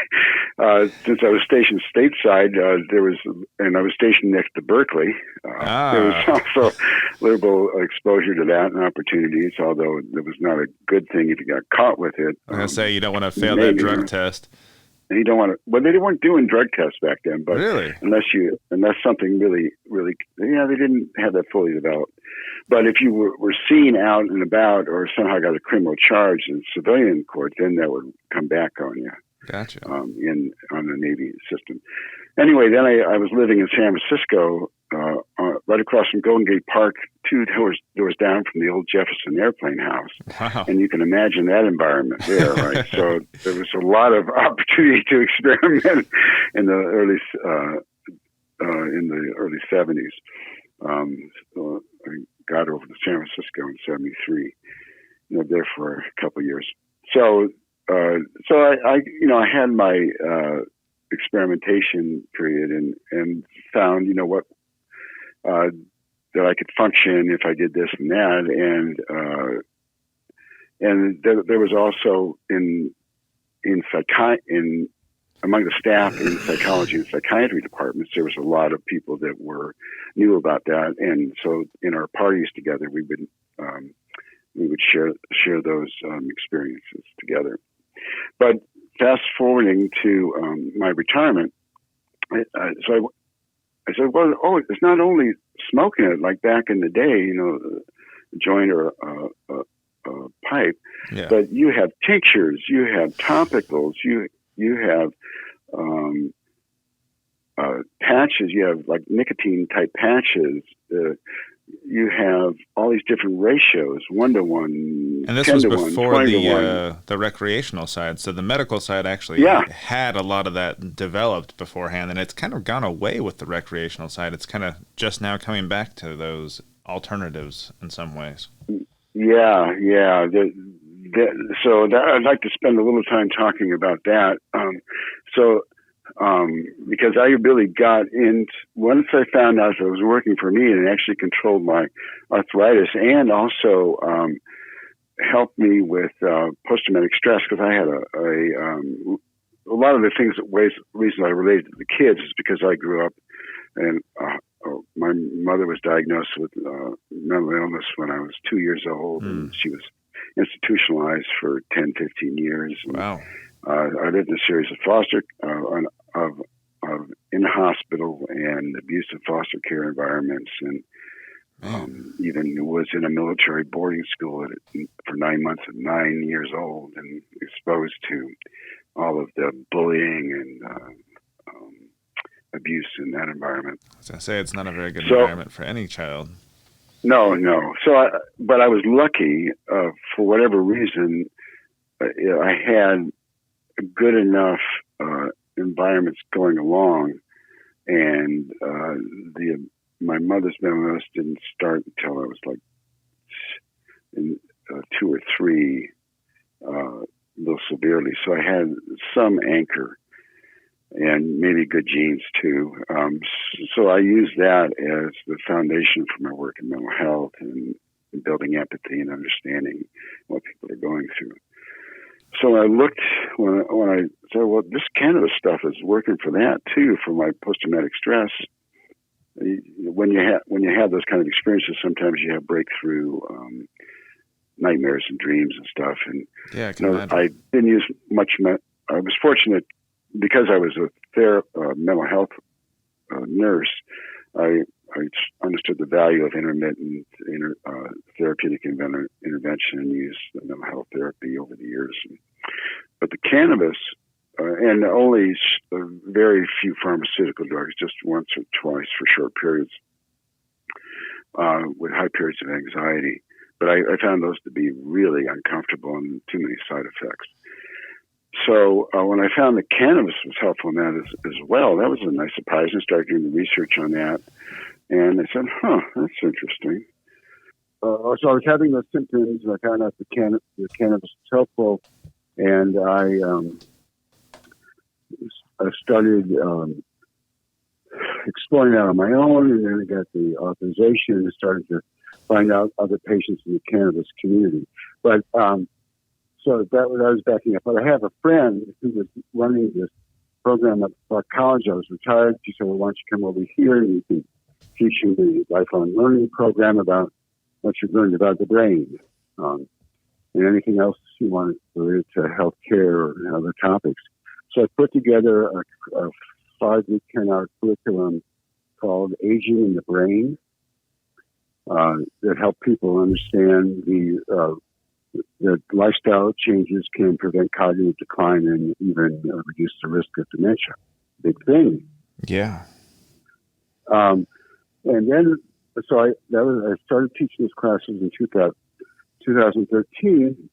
since I was stationed stateside, and I was stationed next to Berkeley. There was also liberal exposure to that and opportunities, although it was not a good thing if you got caught with it. I was going to say, you don't want to fail that drug test. And you don't want to. Well, they weren't doing drug tests back then, but really, unless something really, really, they didn't have that fully developed. But if you were seen out and about, or somehow got a criminal charge in civilian court, then that would come back on you. Gotcha. On the Navy system. Anyway, then I was living in San Francisco, right across from Golden Gate Park, 2 doors down from the old Jefferson airplane house. Wow. And you can imagine that environment there, right? So there was a lot of opportunity to experiment in the early 70s. So I got over to San Francisco in 73. Lived there for a couple of years. So I had my experimentation period and found, what that I could function if I did this and that, and there was also among the staff in psychology and psychiatry departments, there was a lot of people that knew about that, and so in our parties together, we would share those experiences together. But fast forwarding to my retirement, I said, well, it's not only smoking it like back in the day, a joint or a pipe, but you have tinctures, you have topicals, you have patches, you have like nicotine type patches. You have all these different ratios, 1-to-1, and this 10 was to before 1, 20 to 1. The recreational side. So the medical side actually had a lot of that developed beforehand, and it's kind of gone away with the recreational side. It's kind of just now coming back to those alternatives in some ways. Yeah. So I'd like to spend a little time talking about that. Because I really got into, once I found out that it was working for me and it actually controlled my arthritis and also helped me with post-traumatic stress, because I had a lot of the reason I related to the kids is because I grew up and my mother was diagnosed with mental illness when I was 2 years old, and she was institutionalized for 10, 15 years. Wow. I lived in a series of foster, in hospital and abusive foster care environments, and even was in a military boarding school for 9 months at 9 years old, and exposed to all of the bullying and abuse in that environment. As I say, it's not a very good environment for any child. No. So, but I was lucky for whatever reason. I had good enough environments going along, and my mother's mental illness didn't start until I was like and 2 or 3 a little severely. So I had some anchor and maybe good genes too. So I use that as the foundation for my work in mental health and building empathy and understanding what people are going through. So I looked when I said, well, this cannabis stuff is working for that too, for my post-traumatic stress. When you have those kind of experiences, sometimes you have breakthrough nightmares and dreams and stuff. And yeah, I didn't use much. I was fortunate because I was a mental health nurse. I understood the value of intermittent therapeutic intervention and used mental health therapy over the years. But the cannabis, and only very few pharmaceutical drugs, just once or twice for short periods, with high periods of anxiety. But I found those to be really uncomfortable and too many side effects. So when I found that cannabis was helpful in that as well, that was a nice surprise. I started doing the research on that. And I said, that's interesting. So I was having those symptoms, and I found out the cannabis was helpful. And I started exploring that on my own, and then I got the authorization and started to find out other patients in the cannabis community. But so that was backing up. But I have a friend who was running this program at college. I was retired. She said, well, why don't you come over here and you can teach you the lifelong learning program about what you've learned about the brain and anything else you want related to healthcare or other topics. So I put together a 5-week, 10-hour curriculum called Aging in the Brain that helped people understand that lifestyle changes can prevent cognitive decline and even reduce the risk of dementia. Big thing. Yeah. And then, so I started teaching these classes in 2013,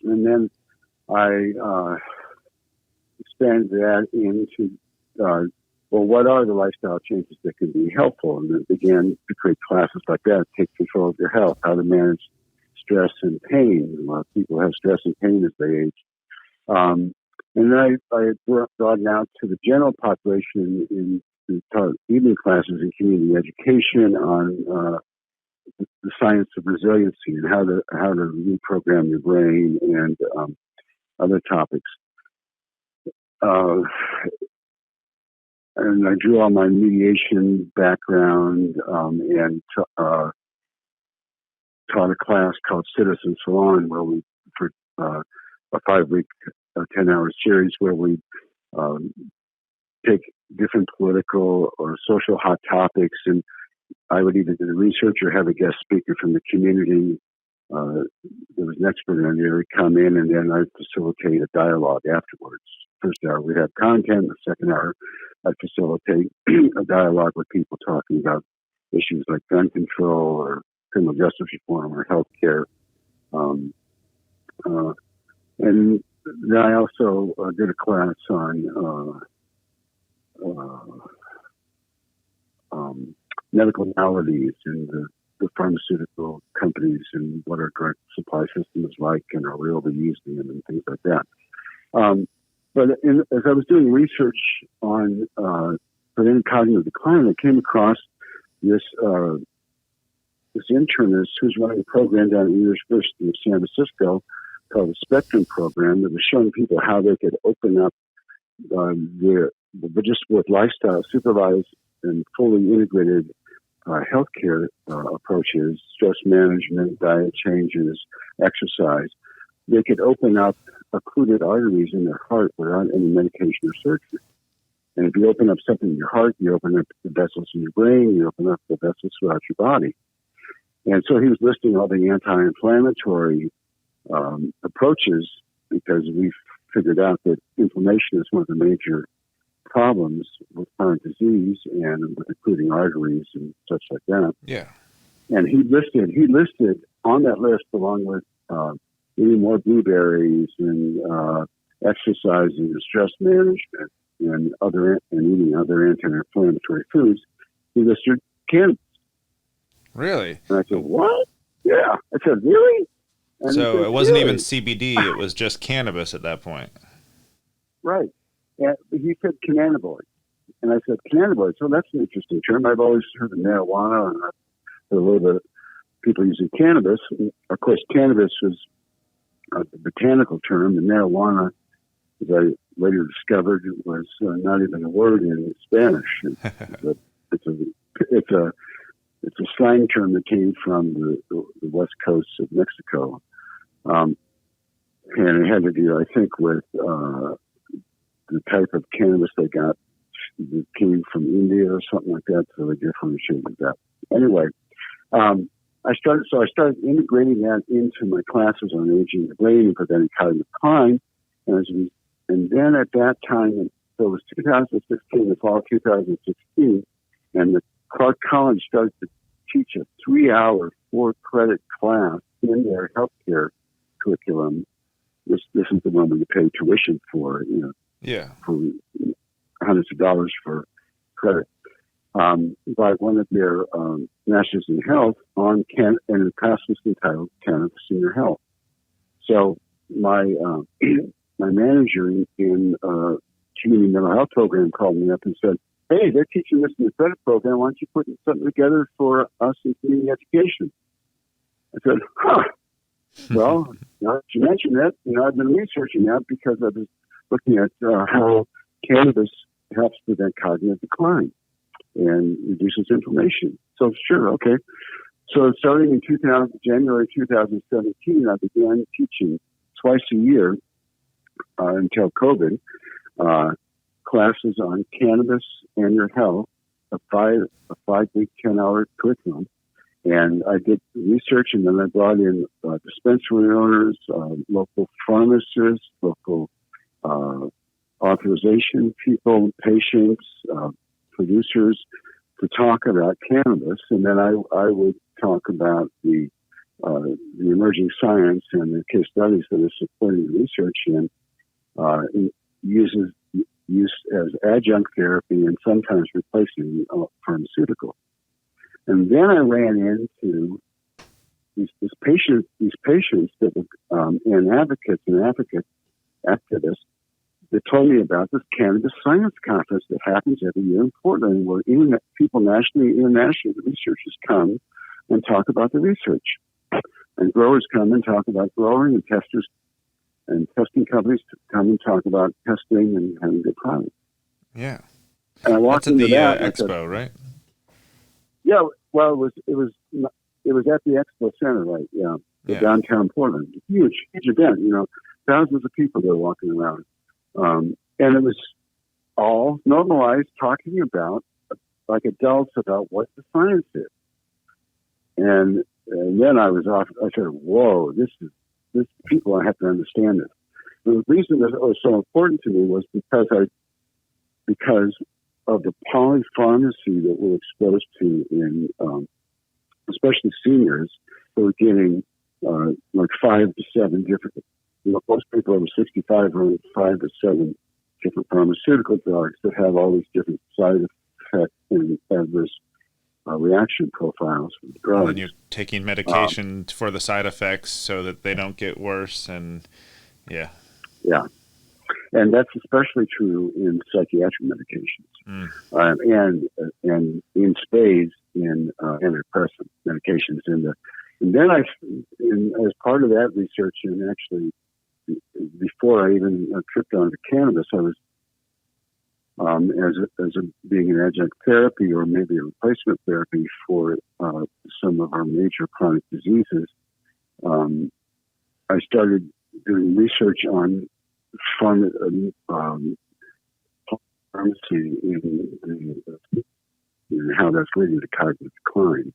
and then I expanded that into, what are the lifestyle changes that can be helpful? And then began to create classes like that, take control of your health, how to manage stress and pain. A lot of people have stress and pain as they age. And then I broadened out to the general population in taught evening classes in community education on the science of resiliency and how to reprogram your brain and other topics. And I drew on my mediation background and taught a class called Citizen Salon, where we, for a 5-week, 10-hour series, where we take different political or social hot topics, and I would either do the research or have a guest speaker from the community. There was an expert in there would come in, and then I'd facilitate a dialogue afterwards. First hour we'd have content. The second hour I'd facilitate a dialogue with people talking about issues like gun control or criminal justice reform or healthcare. And then I also did a class on medical maladies and the pharmaceutical companies and what our drug supply system is like and are we overusing them and things like that. But as I was doing research on preventing cognitive decline, I came across this internist who's running a program down at the University of San Francisco called the Spectrum Program that was showing people how they could open up just with lifestyle, supervised and fully integrated healthcare approaches, stress management, diet changes, exercise. They could open up occluded arteries in their heart without any medication or surgery. And if you open up something in your heart, you open up the vessels in your brain, you open up the vessels throughout your body. And so he was listing all the anti-inflammatory approaches because we figured out that inflammation is one of the major problems with chronic disease and with occluding arteries and such like that. Yeah. And he listed on that list, along with eating more blueberries and exercising and stress management and eating other anti-inflammatory foods, he listed cannabis. Really? And I said, what? yeah. I said, really? And So said, it wasn't even really? CBD, it was just cannabis at that point. Right. And he said cannabinoid. And I said, cannabinoid. So that's an interesting term. I've always heard of marijuana and a little bit of people using cannabis. And of course, cannabis was a botanical term, and marijuana, as I later discovered, was not even a word in Spanish. It's a slang term that came from the west coast of Mexico. And it had to do, I think, with the type of cannabis they got that came from India or something like that, so they differentiated that. Anyway, I started integrating that into my classes on aging the brain and preventing cognitive decline. And then at that time, so it was 2016, the fall of 2016, and the Clark College started to teach a 3-hour, 4-credit class in their healthcare curriculum. This is the one where you pay tuition for, for hundreds of dollars for credit. By one of their masters in health and the class was entitled Cannabis in Your Health. So my my manager in community mental health program called me up and said, "Hey, they're teaching this in the credit program. Why don't you put something together for us in community education?" I said, "Huh. Well, now you mentioned that, I've been researching that because I was looking at how cannabis helps prevent cognitive decline and reduces inflammation." So sure, okay. So starting in January 2017, I began teaching twice a year until COVID, classes on cannabis and your health, a 5-week, 10-hour curriculum. And I did research, and then I brought in dispensary owners, local pharmacists, local authorization people, patients, producers to talk about cannabis. And then I would talk about the emerging science and the case studies that are supporting the research and use as adjunct therapy and sometimes replacing pharmaceuticals. And then I ran into these patients that were and advocates and activists that told me about this cannabis science conference that happens every year in Portland, where people nationally and internationally, researchers come and talk about the research. And growers come and talk about growing, and testers and testing companies come and talk about testing and having good products. Yeah. And I walked into that expo, said, right? Yeah, well, it was at the Expo Center, right? Yeah, downtown Portland. Huge event. Thousands of people there walking around, and it was all normalized, talking about like adults about what the science is. And then I was off. I said, "Whoa, this people. I have to understand this." The reason that it was so important to me was because of the polypharmacy that we're exposed to in, especially seniors, who are getting like 5 to 7 different. Most people over 65 are on 5 to 7 different pharmaceutical drugs that have all these different side effects and adverse reaction profiles from the drugs. And you're taking medication for the side effects so that they don't get worse, and yeah. And that's especially true in psychiatric medications, and in spades in antidepressant medications. And then as part of that research, and actually before I even tripped onto cannabis, I was being an adjunct therapy or maybe a replacement therapy for some of our major chronic diseases. I started doing research on pharmacy and how that's leading to cognitive decline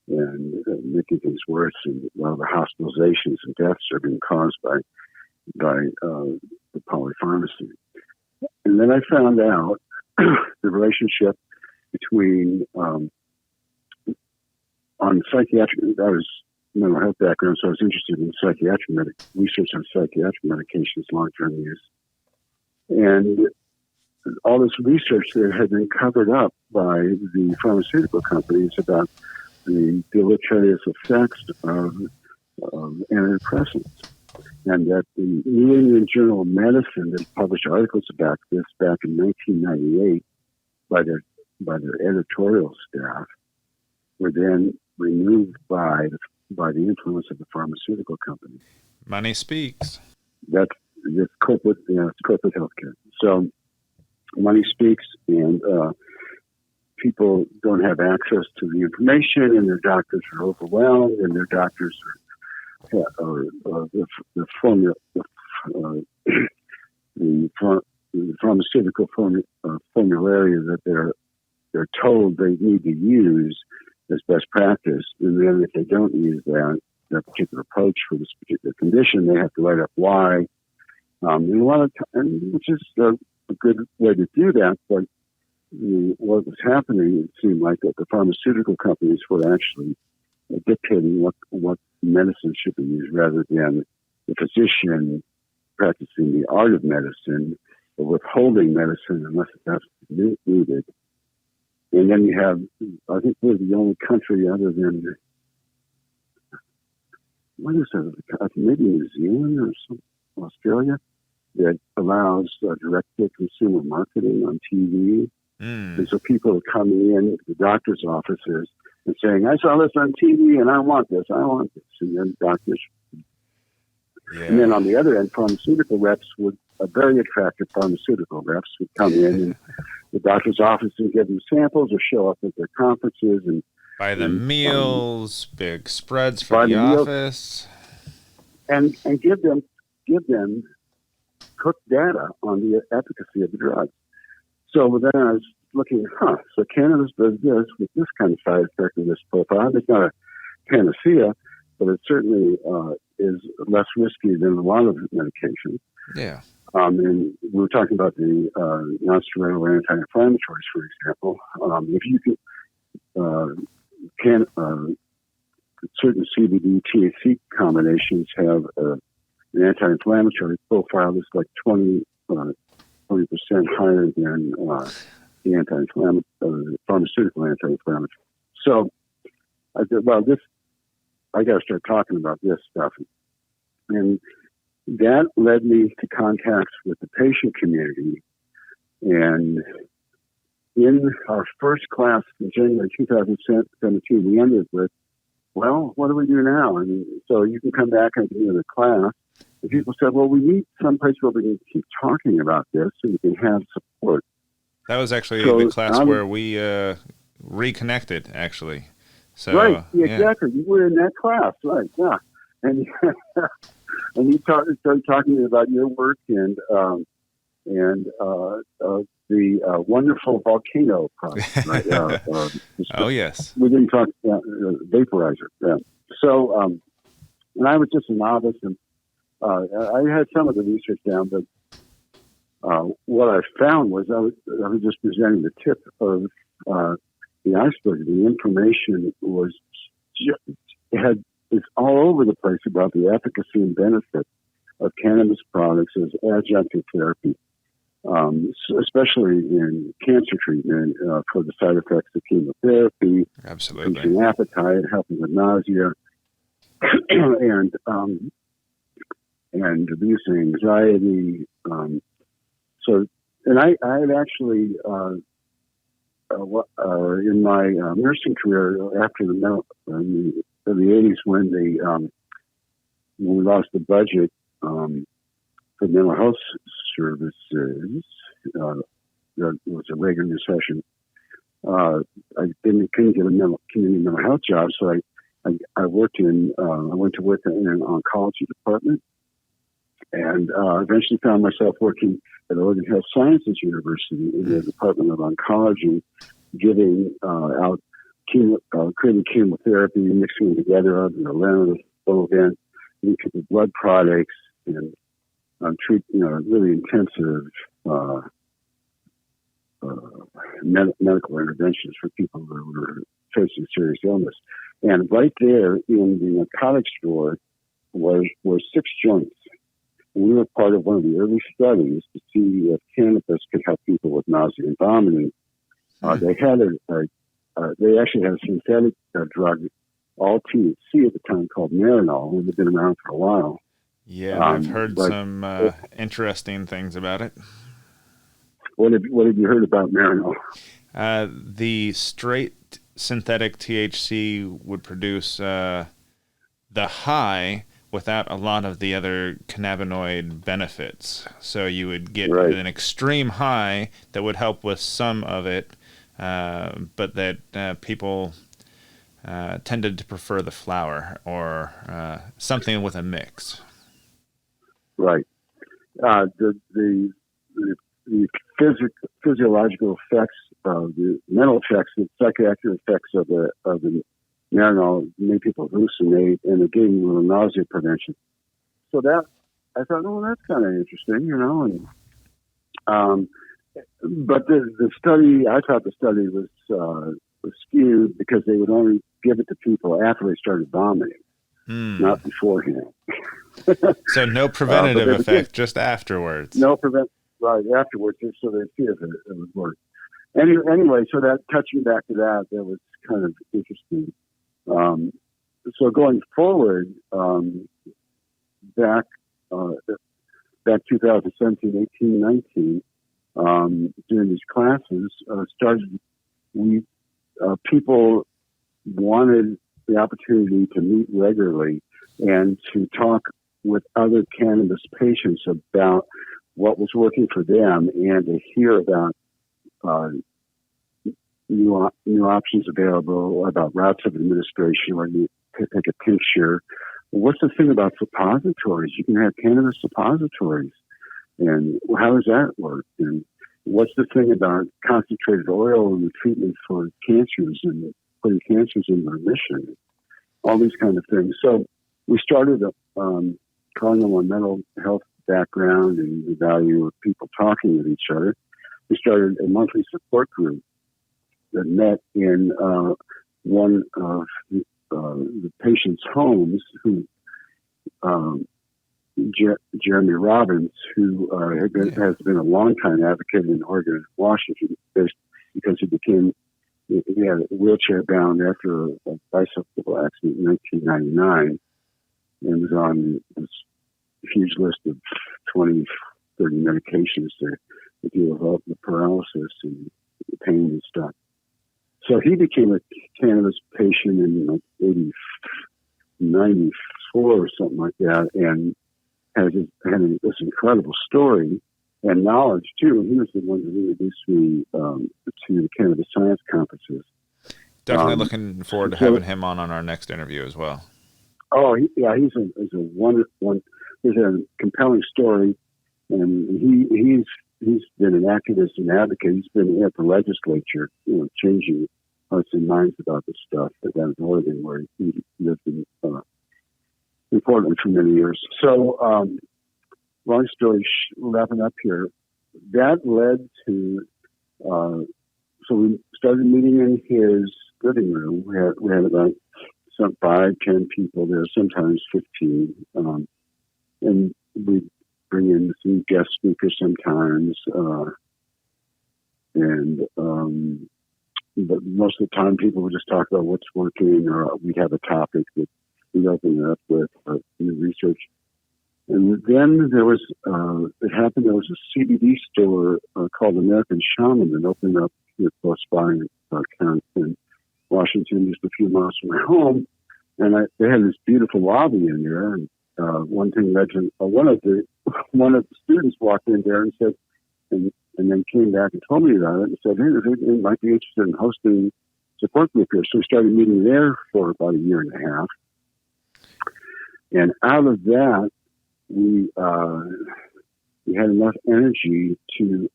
and making things worse. And a lot of the hospitalizations and deaths are being caused by the polypharmacy. And then I found out the relationship between on psychiatric. I was mental health background, so I was interested in research on psychiatric medications, long-term use, and all this research that had been covered up by the pharmaceutical companies about the deleterious effects of antidepressants. And that the New England Journal of Medicine that published articles about this back in 1998 by their editorial staff were then removed by the influence of the pharmaceutical company. Money speaks. That's corporate, it's corporate healthcare. So money speaks, and people don't have access to the information, and their doctors are overwhelmed, and their doctors are the pharmaceutical formulary that they're told they need to use as best practice, and then if they don't use that particular approach for this particular condition, they have to write up why. And a lot of time, which is a good way to do that, but what was happening, it seemed like that the pharmaceutical companies were actually dictating what medicine should be used rather than the physician practicing the art of medicine or withholding medicine unless it's absolutely needed. And then you have, I think we're the only country other than, what is it, maybe New Zealand or Australia, that allows direct-to-consumer marketing on TV. And so people are coming in to the doctor's offices and saying, I saw this on TV and I want this. And then doctors. Yeah. And then on the other end, pharmaceutical reps very attractive pharmaceutical reps would come in and the doctor's office and give them samples or show up at their conferences and buy them meals, big spreads for the office. And give them cooked data on the efficacy of the drugs. So then I was looking, so cannabis does this with this kind of side effect of this profile. It's not a panacea, but it certainly is less risky than a lot of medications. Yeah. And we were talking about the non-steroidal anti-inflammatories, for example. If you certain CBD THC combinations have an anti-inflammatory profile that's like 20% higher than the pharmaceutical anti-inflammatory. So I said, well, I got to start talking about this stuff. And that led me to contacts with the patient community. And in our first class in January 2017, we ended with, well, what do we do now? And so you can come back and do the class. And people said, well, we need some place where we can keep talking about this so we can have support. That was actually the class where we reconnected, actually. So, right, exactly. You were in that class, right, yeah. And and you started talking about your work and the wonderful volcano project. Right? Oh, yes. We didn't talk vaporizer. Yeah. So, and I was just a novice, and I had some of the research down, but what I found was I was just presenting the tip of the iceberg. The information was it's all over the place about the efficacy and benefit of cannabis products as adjunctive therapy, especially in cancer treatment for the side effects of chemotherapy, absolutely, boosting appetite, helping with nausea, and reducing anxiety. And I had actually in my nursing career after in the 80s when we lost the budget for mental health services, there was a Reagan recession. I couldn't get a community mental health job, so I worked I went to work in an oncology department, and eventually found myself working at Oregon Health Sciences University in the Department of Oncology, giving out creating chemotherapy, mixing them together under a lentiviral event, looking at blood products, and treat really intensive medical interventions for people who were facing serious illness. And right there in the narcotics drawer were 6 joints. And we were part of one of the early studies to see if cannabis could help people with nausea and vomiting. They had they actually had a synthetic drug, all THC at the time, called Marinol, and they've been around for a while. Yeah, I've heard some interesting things about it. What have you heard about Marinol? The straight synthetic THC would produce the high without a lot of the other cannabinoid benefits. So you would get an extreme high that would help with some of it, but that people tended to prefer the flower or something with a mix. Right. The physiological effects, the mental effects, the psychiatric effects of the Marinol made people hallucinate, and it gave them a little nausea prevention. So that I thought, oh, that's kind of interesting, And but the study, I thought the study was skewed because they would only give it to people after they started vomiting, not beforehand. So no preventative effect, just afterwards. No right afterwards, just so they see if it would work. Anyway, so that touching back to that was kind of interesting. So going forward, back 2017, 18, 19, during these classes, people wanted the opportunity to meet regularly and to talk with other cannabis patients about what was working for them and to hear about new options available, about routes of administration, where you take a tincture. What's the thing about suppositories? You can have cannabis suppositories, and how does that work? And what's the thing about concentrated oil and the treatment for cancers and putting cancers in remission? All these kind of things. So we started calling them on mental health background and the value of people talking with each other. We started a monthly support group that met in one of the patients' homes, who Jeremy Robbins, who has been a longtime advocate in Oregon and Washington, because he had a wheelchair bound after a bicycle accident in 1999, and was on this huge list of 20, 30 medications to deal with all the paralysis and the pain and stuff. So he became a cannabis patient in 94 or something like that, and had this incredible story and knowledge too. He was the one that introduced me to the cannabis science conferences. Definitely looking forward to having him on our next interview as well. Oh, he's a wonderful one. He's a compelling story, and he's been an activist and advocate. He's been at the legislature, changing hearts and minds about this stuff. Down in Oregon, where he lived in Portland for many years. So, long story wrapping up here, that led to. So we started meeting in his living room. We had about 5, 10 people there, sometimes 15, and we bring in some guest speakers sometimes, but most of the time people would just talk about what's working, or we'd have a topic that we'd open it up with new research. And then there was, it happened, there was a CBD store called American Shaman that opened up here close by in Washington, just a few miles from my home. And they had this beautiful lobby in there, and one thing led to one of the students walked in there and said, and then came back and told me about it and said, hey, they might be interested in hosting support group here. So we started meeting there for about a year and a half. And out of that, we had enough energy to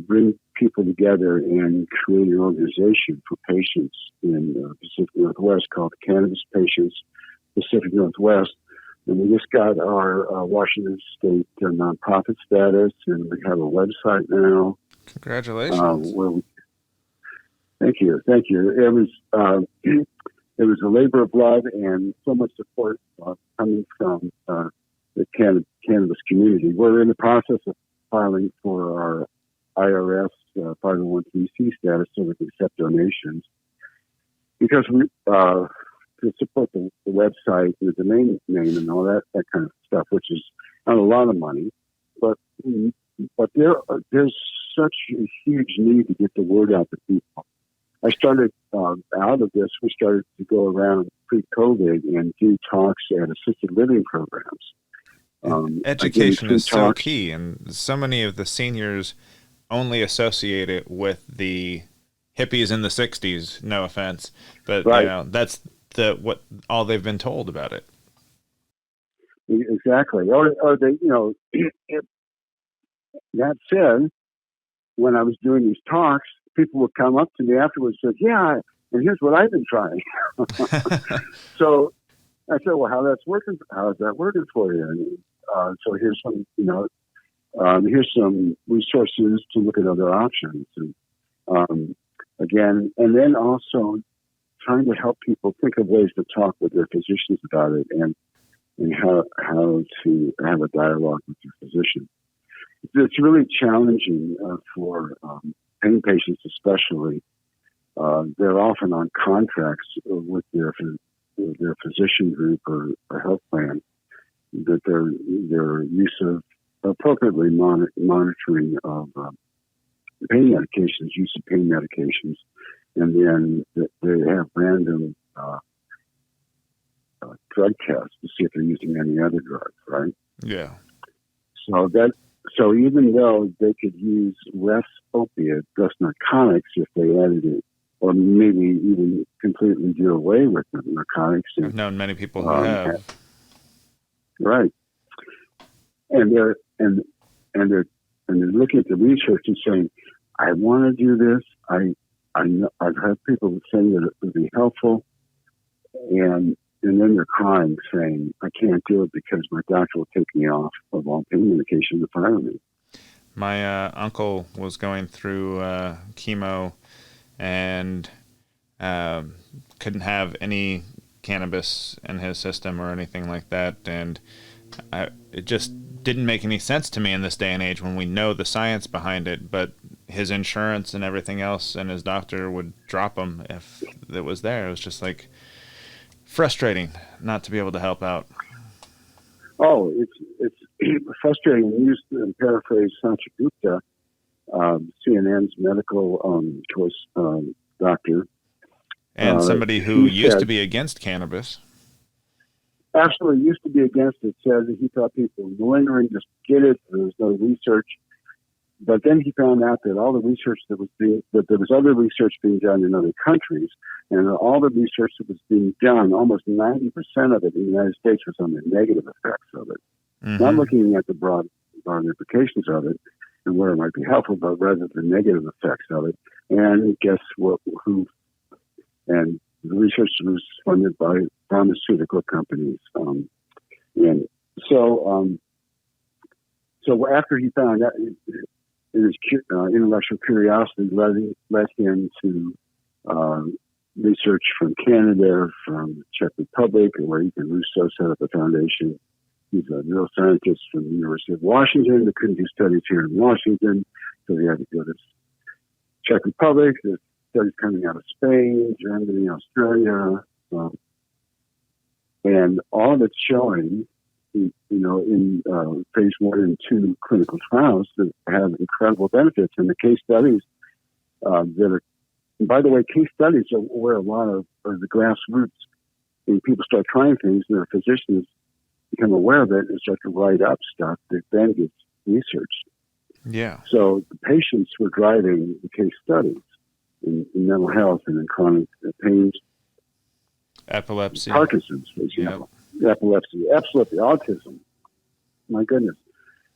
bring people together and create an organization for patients in the Pacific Northwest called Cannabis Patients Pacific Northwest. And we just got our Washington State nonprofit status, and we have a website now. Congratulations! Thank you. It was a labor of love and so much support coming from the cannabis community. We're in the process of filing for our IRS 501c status so we can accept donations. Because we to support the website and the domain name and all that kind of stuff, which is not a lot of money, but there's such a huge need to get the word out to people. I started out of this. We started to go around pre-COVID and do talks at assisted living programs. Education is so key, and so many of the seniors only associate it with the hippies in the 60s, no offense, but right. That's what all they've been told about it. Exactly. Or they, that said, when I was doing these talks, people would come up to me afterwards and say, yeah, and here's what I've been trying. So I said, well, how's that working for you? And, so here's some, here's some resources to look at other options. And, again, and then also trying to help people think of ways to talk with their physicians about it and how to have a dialogue with your physician. It's really challenging for pain patients, especially. They're often on contracts with their physician group or health plan that their use of appropriately monitoring of pain medications, use of pain medications, and then they have random drug tests to see if they're using any other drugs, right? Yeah. So even though they could use less opiate, less narcotics if they added it, or maybe even completely do away with the narcotics. I've known many people who have. Right. And they're looking at the research and saying, I want to do this. I've had people saying that it would be helpful, and then they're crying, saying, I can't do it because my doctor will take me off of all pain medication to fire me. My uncle was going through chemo and couldn't have any cannabis in his system or anything like that, and it just didn't make any sense to me in this day and age when we know the science behind it, but his insurance and everything else and his doctor would drop him if it was there. It was just like frustrating not to be able to help out. Oh, it's frustrating. We used to paraphrase Sanjay Gupta, CNN's medical choice doctor. And somebody who used to be against cannabis. Absolutely used to be against it, said that he thought people were lingering, just get it, there was no research. But then he found out that all the research that there was other research being done in other countries, and all the research that was being done, almost 90% of it in the United States was on the negative effects of it. Mm-hmm. Not looking at the broad implications of it and where it might be helpful, but rather the negative effects of it. And guess what? And the research was funded by pharmaceutical companies. And so after he found out, his intellectual curiosity led him to research from Canada, from Czech Republic, where Ethan Russo set up a foundation. He's a neuroscientist from the University of Washington. They couldn't do studies here in Washington, so he had to go to Czech Republic. There's studies coming out of Spain, Germany, Australia, and all of it's showing, in phase 1 and 2 clinical trials that have incredible benefits. And the case studies that are, and by the way, case studies are where a lot of the grassroots, when people start trying things, their physicians become aware of it and start to write up stuff that then gets researched. Yeah. So the patients were driving the case studies in mental health and in chronic pain. Epilepsy. Parkinson's, for example. Yep. Epilepsy, autism. My goodness.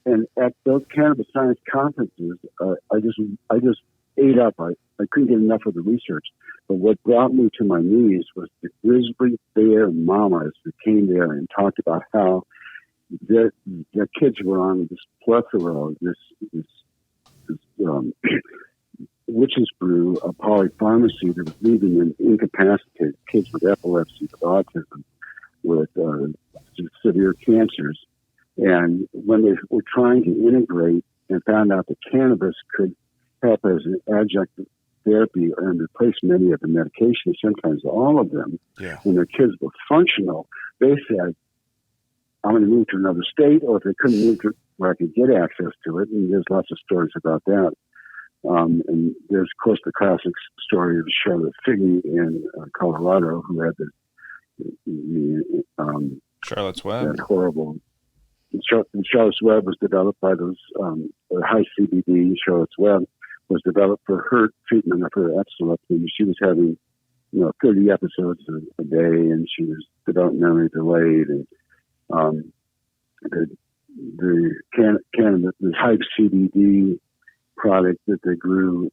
And at those cannabis science conferences, I just ate up. I couldn't get enough of the research. But what brought me to my knees was the grizzly bear mamas that came there and talked about how their kids were on this plethora of this witch's brew, a polypharmacy that was leaving them incapacitated, kids with epilepsy, with autism, with severe cancers. And when they were trying to integrate and found out that cannabis could help as an adjunct therapy and replace many of the medications, sometimes all of them. Yeah. When their kids were functional, they said, I'm going to move to another state, or if they couldn't move to where I could get access to it. And there's lots of stories about that. And there's, of course, the classic story of Charlotte Figney in Colorado, who had the Charlotte's Web. That horrible. Charlotte's Web was developed by those high CBD. Charlotte's Web was developed for her treatment of her epilepsy. She was having, 30 episodes a day, and she was developmentally delayed. And the cannabis, the high CBD product that they grew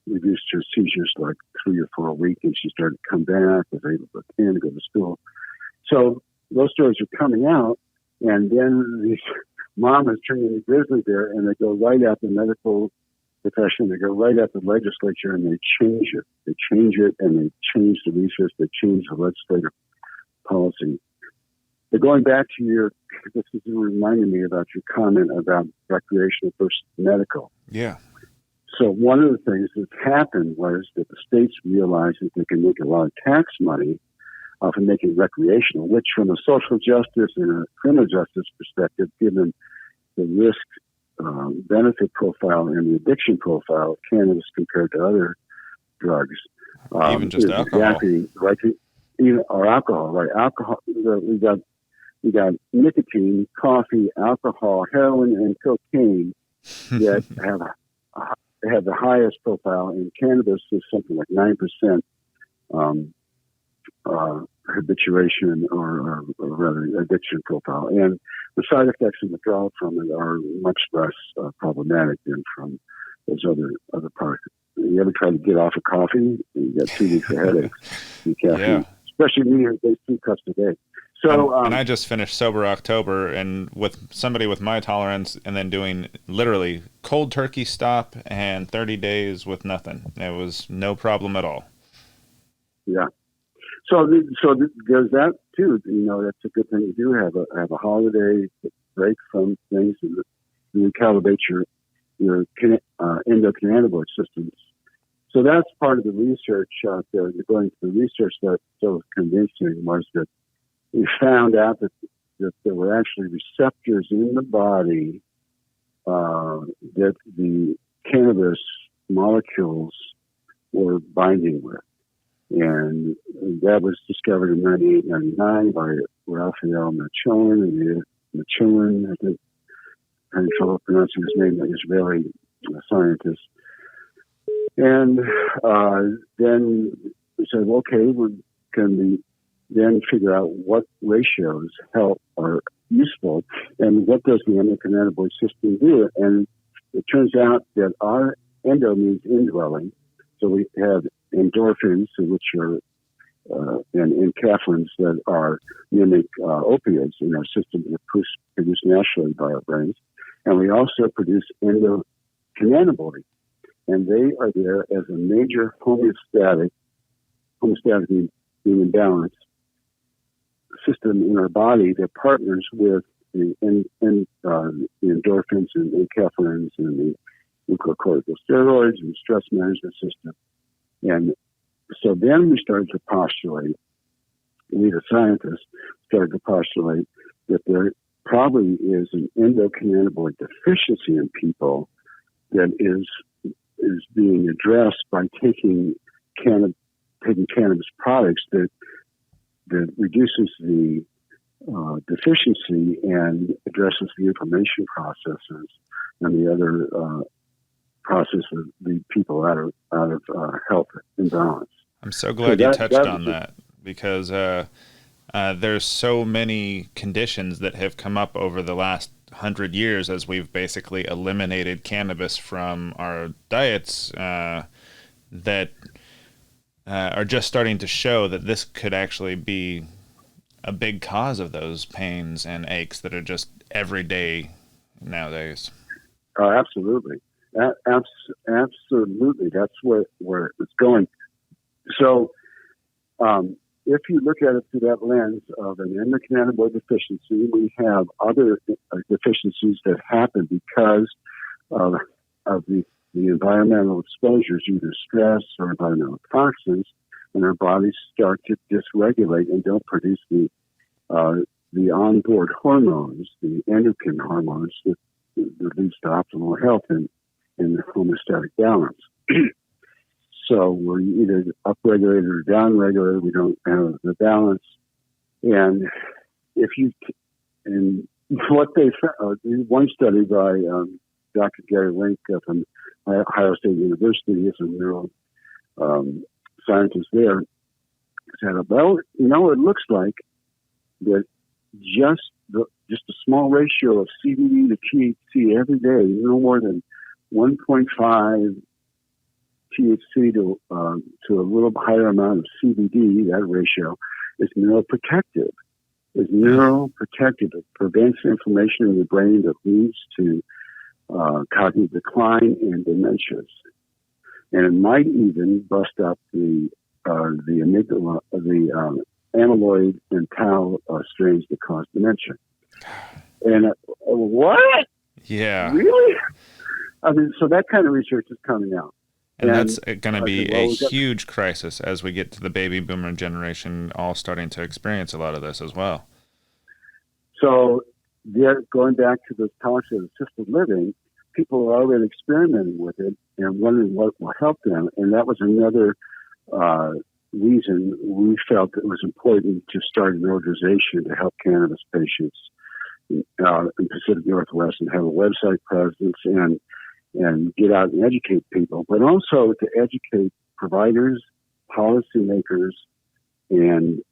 reduced her seizures like 3 or 4 a week, and she started to come back, was able to attend, to go to school. So those stories are coming out, and then these mamas turn into grizzly bear, and they go right at the medical profession, they go right at the legislature, and they change it. They change it, and they change the research, they change the legislative policy. But going back to this is reminding me about your comment about recreational versus medical. Yeah. So one of the things that happened was that the states realized that they can make a lot of tax money off of making recreational, which from a social justice and a criminal justice perspective, given the risk benefit profile and the addiction profile of cannabis compared to other drugs. Even just alcohol. Exactly right. Or alcohol, right? Alcohol, we got nicotine, coffee, alcohol, heroin, and cocaine that have the highest profile. And cannabis is something like 9% habituation or rather addiction profile. And the side effects and withdrawal from it are much less problematic than from those other products. You ever try to get off of coffee? You got 2 weeks of headaches. Yeah. Especially me, there's 2 cups a day. So, and I just finished sober October, and with somebody with my tolerance, and then doing literally cold turkey stop and 30 days with nothing. It was no problem at all. Yeah. So there's that too. That's a good thing to do. Have a holiday break from things and recalibrate your endocannabinoid systems. So that's part of the research out there. Going to the research that was convincing was that we found out that there were actually receptors in the body that the cannabis molecules were binding with. And that was discovered in 1999 by Raphael Mechouin, I think, having trouble pronouncing his name, an Israeli scientist. And then we said, okay, we're going to then figure out what ratios are useful and what does the endocannabinoid system do. And it turns out that our endo means indwelling. So we have endorphins, which are and enkephalins that are mimic opioids in our system that are produced naturally by our brains. And we also produce endocannabinoids. And they are there as a major homeostatic being in balance system in our body that partners with the endorphins and enkephalins and the glucocorticosteroids and stress management system. And so then we started to postulate, we the scientists started to postulate that there probably is an endocannabinoid deficiency in people that is being addressed by taking cannabis products that reduces the deficiency and addresses the inflammation processes and the other processes that lead people out of health imbalance. I'm so glad you touched on that because there's so many conditions that have come up over the last 100 years as we've basically eliminated cannabis from our diets that are just starting to show that this could actually be a big cause of those pains and aches that are just every day nowadays. Absolutely. Absolutely. That's where it's going. So if you look at it through that lens of an endocannabinoid deficiency, we have other deficiencies that happen because of the the environmental exposures, either stress or environmental toxins, and our bodies start to dysregulate and don't produce the onboard hormones, the endocrine hormones that leads to optimal health and the homeostatic balance. So we're either upregulated or downregulated. We don't have the balance. And what they found, one study by Dr. Gary Link from Ohio State University, is a neuro scientist there, said, well, it looks like that just a small ratio of CBD to THC every day, no more than 1.5 THC to a little higher amount of CBD, that ratio, is neuroprotective. It prevents inflammation in the brain that leads to cognitive decline and dementias. And it might even bust up the amygdala, the amyloid and tau strains that cause dementia. And what? Yeah. Really? I mean, so that kind of research is coming out. And that's going to be a huge crisis as we get to the baby boomer generation all starting to experience a lot of this as well. So going back to this concept of assisted living, people are already experimenting with it and wondering what will help them. And that was another reason we felt it was important to start an organization to help cannabis patients in Pacific Northwest and have a website presence and get out and educate people, but also to educate providers, policymakers, and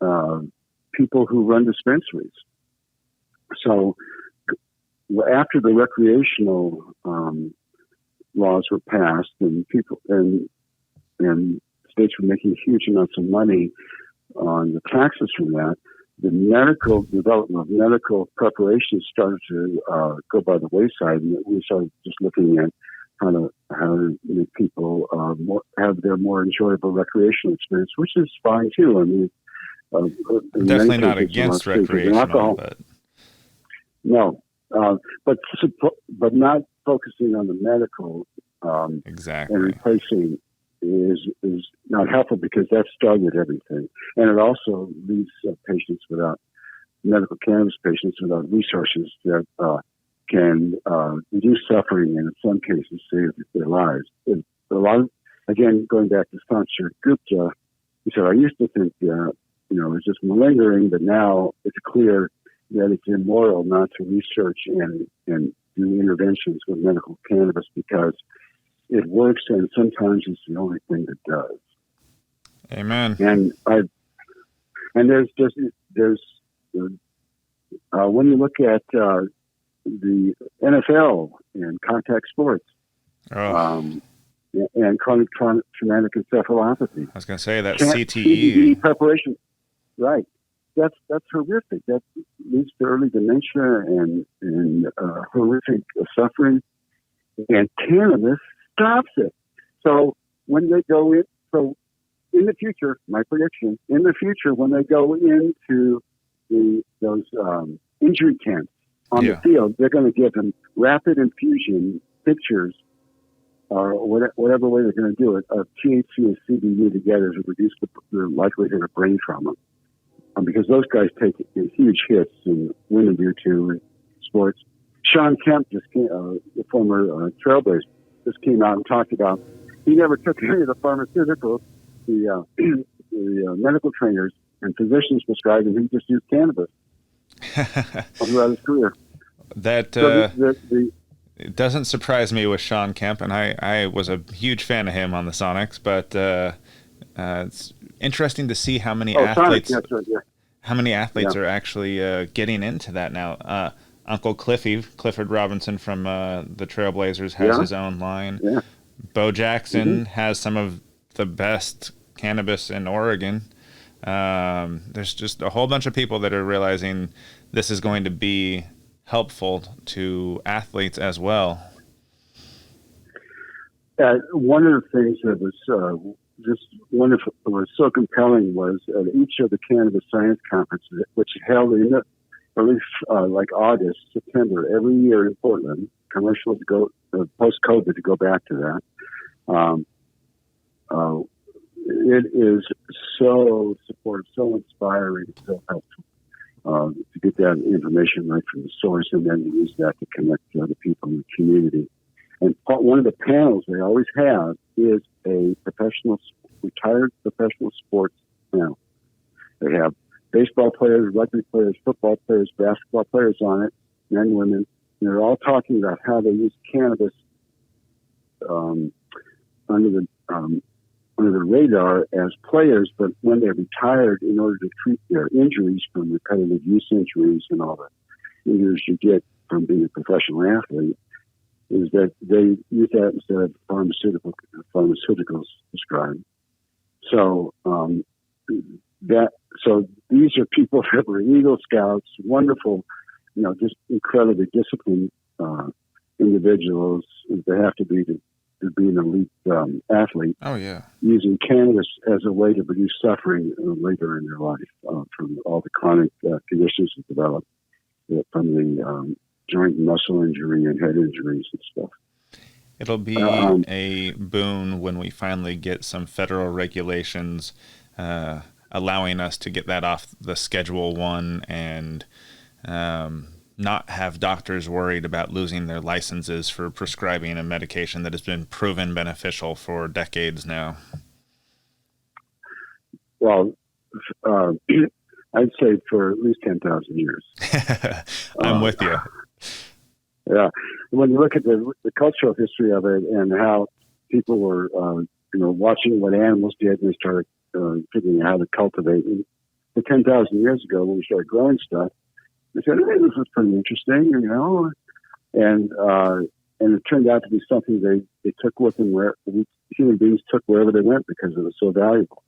people who run dispensaries. So after the recreational laws were passed and states were making huge amounts of money on the taxes from that, the medical development of medical preparations started to go by the wayside, and we started just looking at how to make people have their more enjoyable recreational experience, which is fine too. I mean, definitely not against recreational, but no, but not focusing on the medical exactly and replacing is not helpful because that started everything, and it also leaves medical cannabis patients without resources that can reduce suffering and in some cases save their lives. Again, going back to Sanchar Gupta, he said, I used to think it's just malingering, but now it's clear that it's immoral not to research and do interventions with medical cannabis because it works, and sometimes it's the only thing that does. Amen. And there's when you look at the NFL and contact sports, and chronic traumatic encephalopathy. I was going to say that CTE preparation, right? That's horrific. That leads to early dementia and horrific suffering. And cannabis stops it. So when they go in, in the future, my prediction, when they go into those injury camps on the field, they're going to give them rapid infusion pictures or whatever way they're going to do it of THC and CBD together to reduce the likelihood of brain trauma. Because those guys take huge hits, and women do too in sports. Sean Kemp, the former Trailblazer, just came out and talked about he never took any of the pharmaceuticals, the medical trainers and physicians prescribed, and he just used cannabis throughout his career. That it doesn't surprise me with Sean Kemp, and I was a huge fan of him on the Sonics, but it's interesting to see how many athletes are actually getting into that now. Uncle Clifford Robinson from the Trailblazers has his own line. Yeah. Bo Jackson has some of the best cannabis in Oregon. There's just a whole bunch of people that are realizing this is going to be helpful to athletes as well. One of the things that was just wonderful, was so compelling was at each of the cannabis science conferences, which held in like August, September every year in Portland, commercial to go post-COVID to go back to that. It is so supportive, so inspiring, so helpful to get that information right from the source, and then to use that to connect to other people in the community. And one of the panels they always have is a retired professional sports panel. They have baseball players, rugby players, football players, basketball players on it, men, women. And they're all talking about how they use cannabis under the radar as players, but when they're retired, in order to treat their injuries from repetitive use injuries and all the injuries you get from being a professional athlete, is that they use that instead of pharmaceuticals prescribed. So these are people that were Eagle Scouts, wonderful, just incredibly disciplined individuals. They have to be to be an elite athlete. Oh, yeah. Using cannabis as a way to reduce suffering later in their life from all the chronic conditions that develop from the joint and muscle injury and head injuries and stuff. It'll be a boon when we finally get some federal regulations allowing us to get that off the Schedule I and not have doctors worried about losing their licenses for prescribing a medication that has been proven beneficial for decades now. Well, I'd say for at least 10,000 years. I'm with you. Yeah. When you look at the cultural history of it and how people were, watching what animals did, and they started figuring out how to cultivate. And 10,000 years ago, when we started growing stuff, they said, "Hey, this is pretty interesting," and it turned out to be something they took with them where human beings took wherever they went because it was so valuable.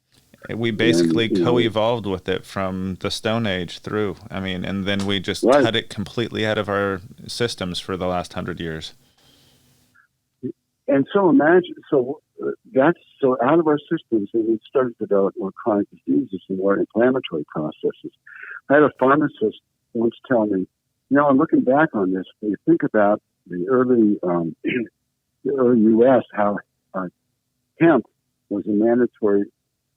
We basically co-evolved with it from the Stone Age through. And then we just cut it completely out of our systems for the last 100 years. And so that's out of our systems, and we started to develop more chronic diseases and more inflammatory processes. I had a pharmacist once tell me, I'm looking back on this, when you think about the early U.S., how hemp was a mandatory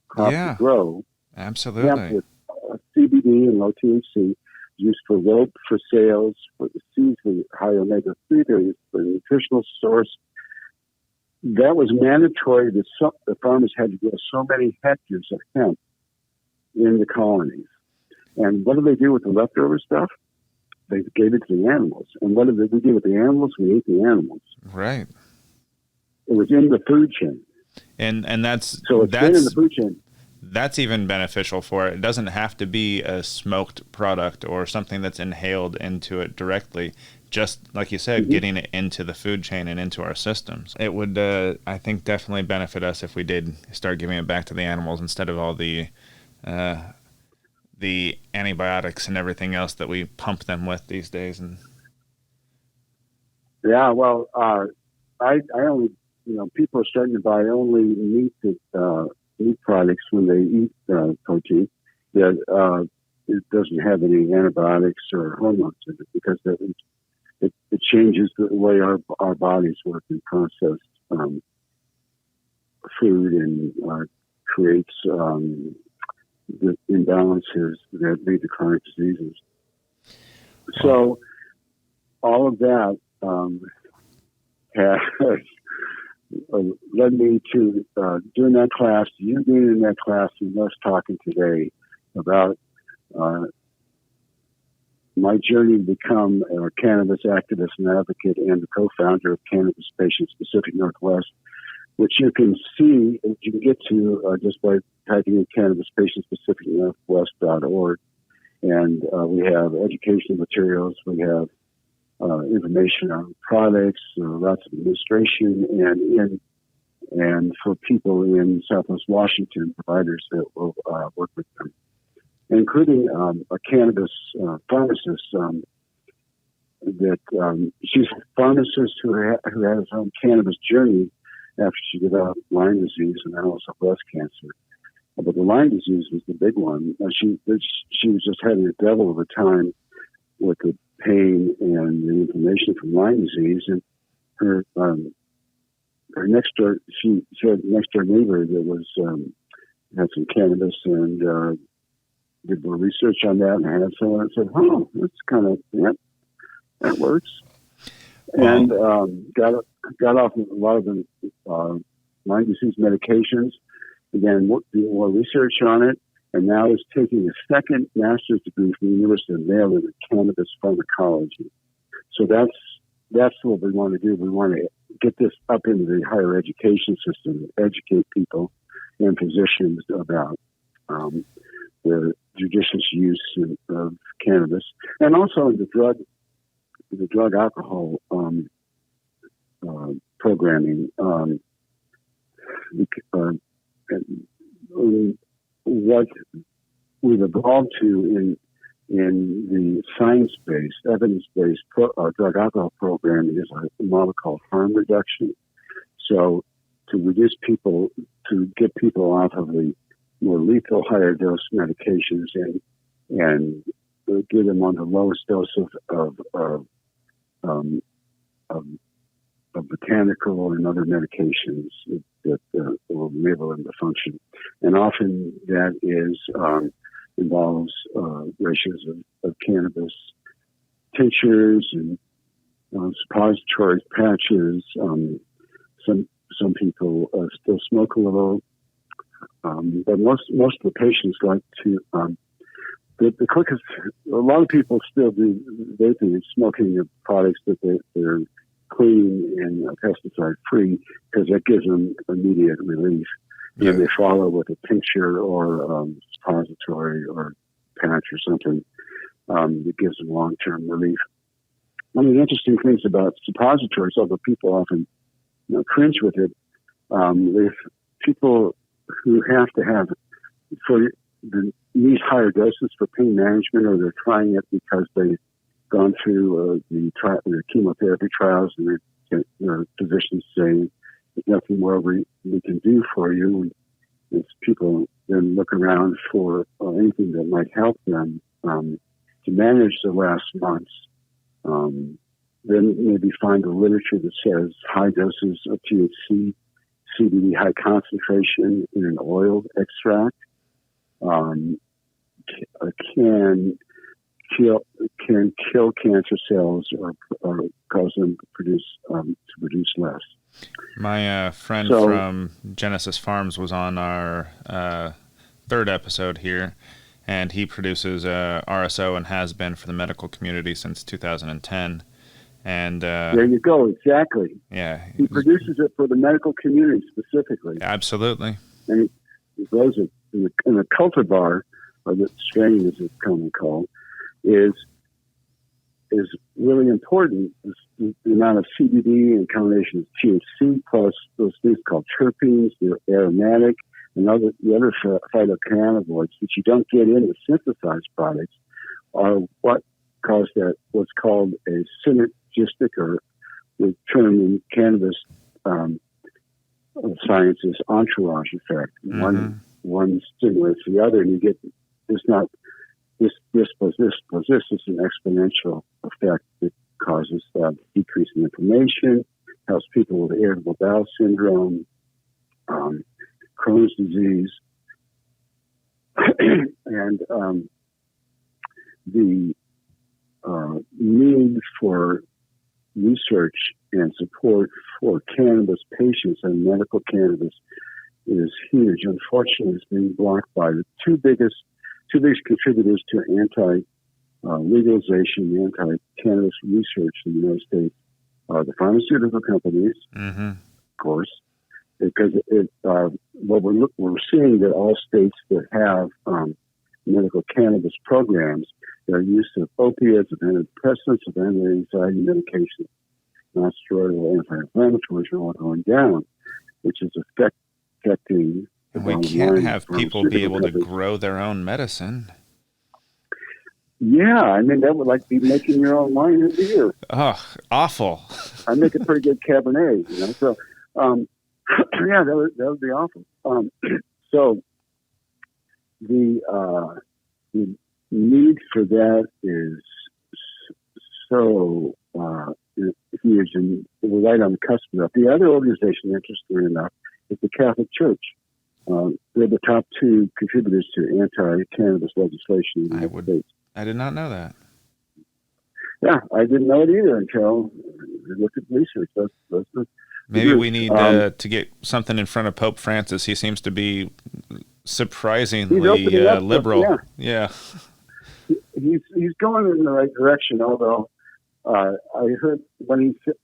crop to grow. Absolutely. Hemp with CBD and low THC, used for rope, for sales, for the seeds, for high omega-3, for the nutritional source. That was mandatory that the farmers had to grow so many hectares of hemp in the colonies. And what did they do with the leftover stuff? They gave it to the animals. And what did we do with the animals? We ate the animals. Right. It was in the food chain. And that's been in the food chain. That's even beneficial for it. It doesn't have to be a smoked product or something that's inhaled into it directly. Just like you said, getting it into the food chain and into our systems. It would, I think, definitely benefit us if we did start giving it back to the animals instead of all the antibiotics and everything else that we pump them with these days. And yeah, well, I only, people are starting to buy only meat products when they eat protein that it doesn't have any antibiotics or hormones in it, because it changes the way our bodies work and process food and creates the imbalances that lead to chronic diseases. So all of that has led me to doing that class, you being in that class, and us talking today about my journey to become a cannabis activist and advocate and the co-founder of Cannabis Patients Pacific Northwest, which you can see, you can get to just by typing in Cannabis Patients Pacific Northwest.org. And we have educational materials, we have information on products, lots of administration, and for people in Southwest Washington, providers that will work with them, including a cannabis pharmacist that she's a pharmacist who has her own cannabis journey after she developed Lyme disease and then also breast cancer. But the Lyme disease was the big one. She was just having a devil of a time with the pain and the inflammation from Lyme disease. And her next door, she had next door neighbor that was had some cannabis and did more research on that, and had some. And I said, "Oh, that's kind of that works." And got off of a lot of the Lyme disease medications. Began doing more research on it, and now is taking a second master's degree from the University of Maryland in cannabis pharmacology. So that's what we want to do. We want to get this up into the higher education system, educate people and physicians about the judicious use of cannabis, and also the drug alcohol programming. What we've evolved to in the science-based, evidence-based drug alcohol programming is a model called harm reduction. So to reduce people, to get people off of the more lethal, higher dose medications and get them on the lowest dose of botanical and other medications that will enable them to function. And often that involves ratios of cannabis tinctures and suppository patches. Some people still smoke a little, but most of the patients like to. The quickest, a lot of people still do vaping and smoking of products that they're clean and pesticide free, because that gives them immediate relief. Yeah. And they follow with a tincture or suppository or patch or something that gives them long-term relief. One of the interesting things about suppositories, although people often cringe with it, if people who have to have need higher doses for pain management, or they're trying it because they've gone through the chemotherapy trials, and their physicians saying there's nothing more we can do for you. And people then look around for anything that might help them to manage the last months. Then maybe find the literature that says high doses of THC, CBD, high concentration in an oil extract can kill cancer cells or cause them to produce less. My friend from Genesis Pharms was on our third episode here, and he produces RSO and has been for the medical community since 2010. And there you go, exactly. Yeah, he produces it for the medical community specifically. Absolutely. And he grows it in a cultivar, or the strain, as it's commonly called, is really important. The amount of CBD in combination with THC plus those things called terpenes, they're aromatic, and the other phytocannabinoids that you don't get in the synthesized products are what cause that what's called a synergistic, or the term in cannabis science is entourage effect. Mm-hmm. One stimulates the other, and you get this plus this plus this is an exponential effect that causes decrease in inflammation, helps people with irritable bowel syndrome, Crohn's disease, and the need for research and support for cannabis patients and medical cannabis is huge. Unfortunately, it's being blocked by the two biggest contributors to legalization, anti-cannabis research in the United States are the pharmaceutical companies, mm-hmm. of course, because we're seeing that all states that have medical cannabis programs, their use of opiates, of antidepressants, of anti-anxiety medications, non-steroidal anti-inflammatories are all going down, which is affecting. And we can't have people be able to grow their own medicine. Yeah, I mean, that would be making your own wine and beer. Oh, awful. I make a pretty good Cabernet, So, yeah, that would be awful. So the need for that is so huge and we're right on the cusp of that. The other organization, interestingly enough, is the Catholic Church. They're the top two contributors to anti-cannabis legislation in the United States. I did not know that. Yeah, I didn't know it either until I looked at the research. Maybe we need to get something in front of Pope Francis. He seems to be surprisingly liberal. Yeah. He's going in the right direction, although I heard when he said,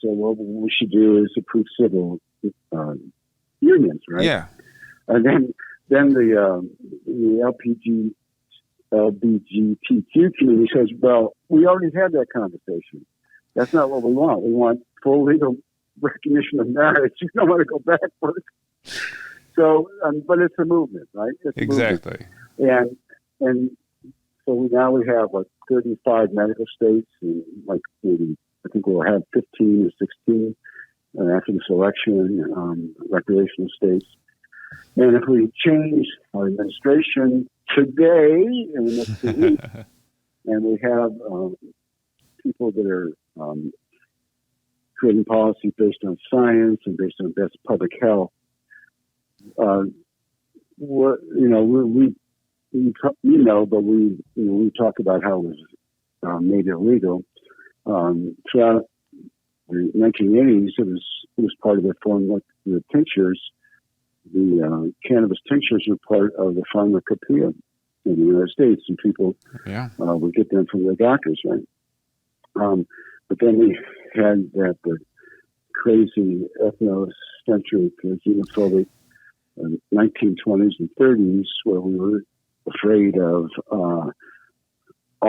well, what we should do is approve civil unions, right? Yeah. And then the LGBTQ community says, well, we already had that conversation. That's not what we want. We want full legal recognition of marriage. You don't want to go backwards. So, but it's a movement, right? It's exactly. And so we have 35 medical states, and maybe I think we'll have 15 or 16 after this election, recreational states. And if we change our administration today in the next 2 weeks, and we have people that are creating policy based on science and based on best public health, but we talk about how it was made illegal. Throughout the 1980s, it was part of the the tinctures. The cannabis tinctures were part of the pharmacopoeia in the United States, and people would get them from their doctors, right? But then we had the crazy ethnocentric, xenophobic 1920s and 30s, where we were afraid of all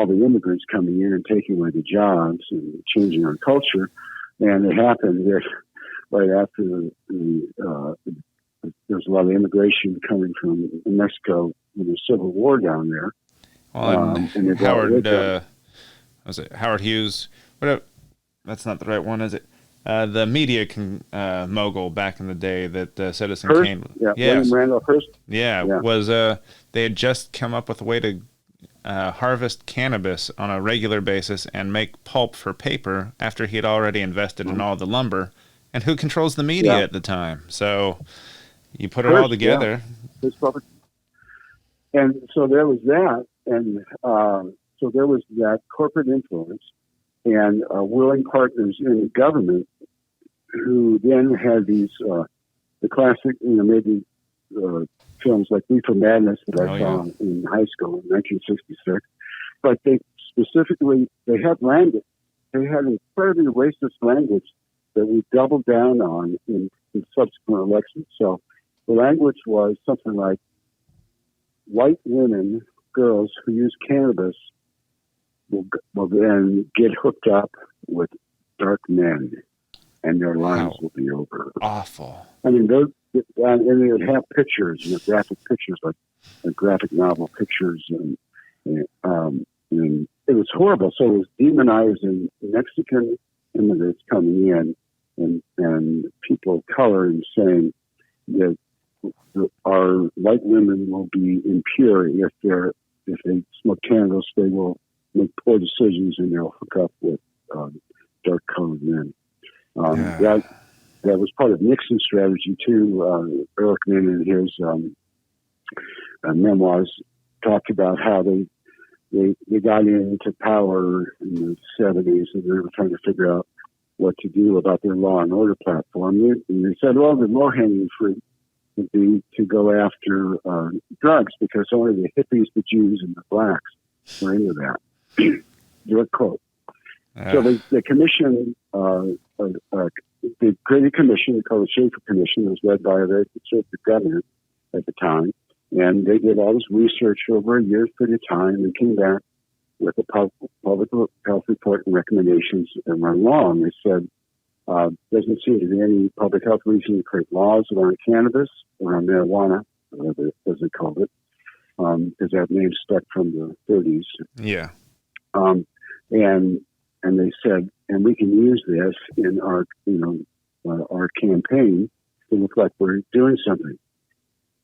the immigrants coming in and taking away the jobs and changing our culture. And it happened right after there was a lot of immigration coming from Mexico in the Civil War down there. Well, and Howard Hughes? Whatever. That's not the right one, is it? The media mogul back in the day that Citizen Hearst? Kane. Yeah, yes. William Randolph Hearst. Yeah, was they had just come up with a way to harvest cannabis on a regular basis and make pulp for paper after he had already invested in all the lumber. And who controls the media at the time? So you put it all together. Yeah. And so there was that, and so there was that corporate influence and willing partners in the government who then had these, the classic, maybe films like Reefer Madness that I saw in high school in 1966. But they had language. They had incredibly racist language that we doubled down on in subsequent elections. So the language was something like, white women, girls who use cannabis will then get hooked up with dark men, and their lives will be over. Awful. I mean, and they would have pictures, graphic pictures, like graphic novel pictures, and it was horrible. So it was demonizing Mexican immigrants coming in, and people of color, and saying that our white women will be impure if they smoke cannabis. They will make poor decisions, and they'll hook up with dark colored men. That was part of Nixon's strategy too. Ehrlichman in his memoirs talked about how they got into power in the 70s, and they were trying to figure out what to do about their law and order platform. And they said, well, the low-hanging fruit would be to go after drugs, because only the hippies, the Jews, and the blacks were into that. Direct quote. So the commission, the created commission called the Schaefer Commission, was led by a very conservative governor at the time, and they did all this research over a year's period of time and came back with a public health report and recommendations and run law. And they said, doesn't seem to be any public health reason to create laws around cannabis, around marijuana, as they called it, because that name stuck from the 30s. Yeah. And they said, and we can use this in our, our campaign to look like we're doing something,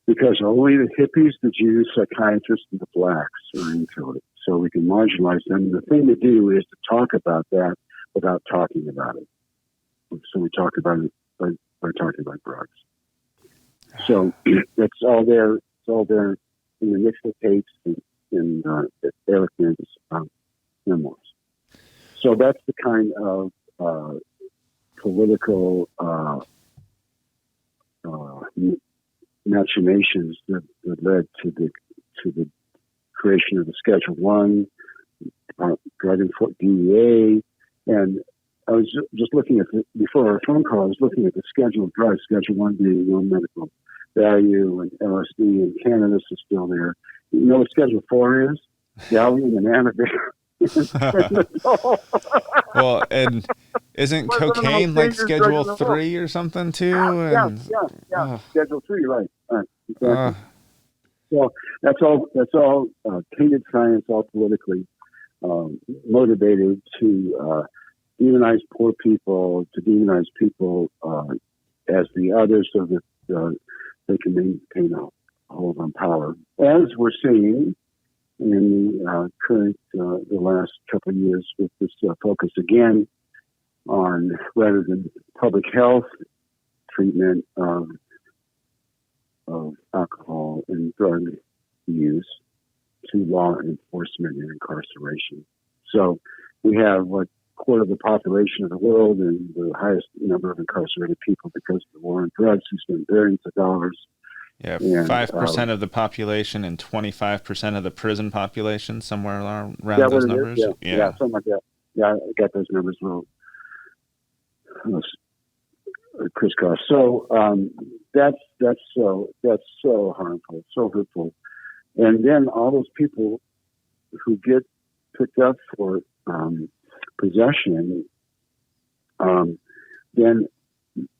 because only the hippies, the Jews, psychiatrists, and the blacks are into it. so we can marginalize them. The thing to do is to talk about that without talking about it. So we talk about it by talking about drugs. So it's all there. It's all there in the mix of tapes and in Erickman's memoirs. So that's the kind of political machinations that led to the creation of the Schedule 1, drug enforcement, DEA, and I was just looking at before our phone call, I was looking at the schedule of drugs, Schedule 1 being no medical value, and LSD and cannabis is still there. You know what Schedule 4 is? Gallium and antivenom. Well, and isn't cocaine like Schedule 3 or something too? Yeah. Schedule 3, right. Exactly. So that's all tainted science, all politically motivated to demonize poor people, to demonize people as the others, so that they can maintain a hold on power. As we're seeing in the last couple of years, with this focus again on, rather than public health treatment of alcohol and drug use, to law enforcement and incarceration. So we have a quarter of the population of the world and the highest number of incarcerated people because of the war on drugs, who spend billions of dollars. Yeah, 5% of the population and 25% of the prison population, somewhere around those numbers. Yeah, something like that. Yeah, I got those numbers wrong. Crisscross. So that's so harmful, so hurtful. And then all those people who get picked up for possession, then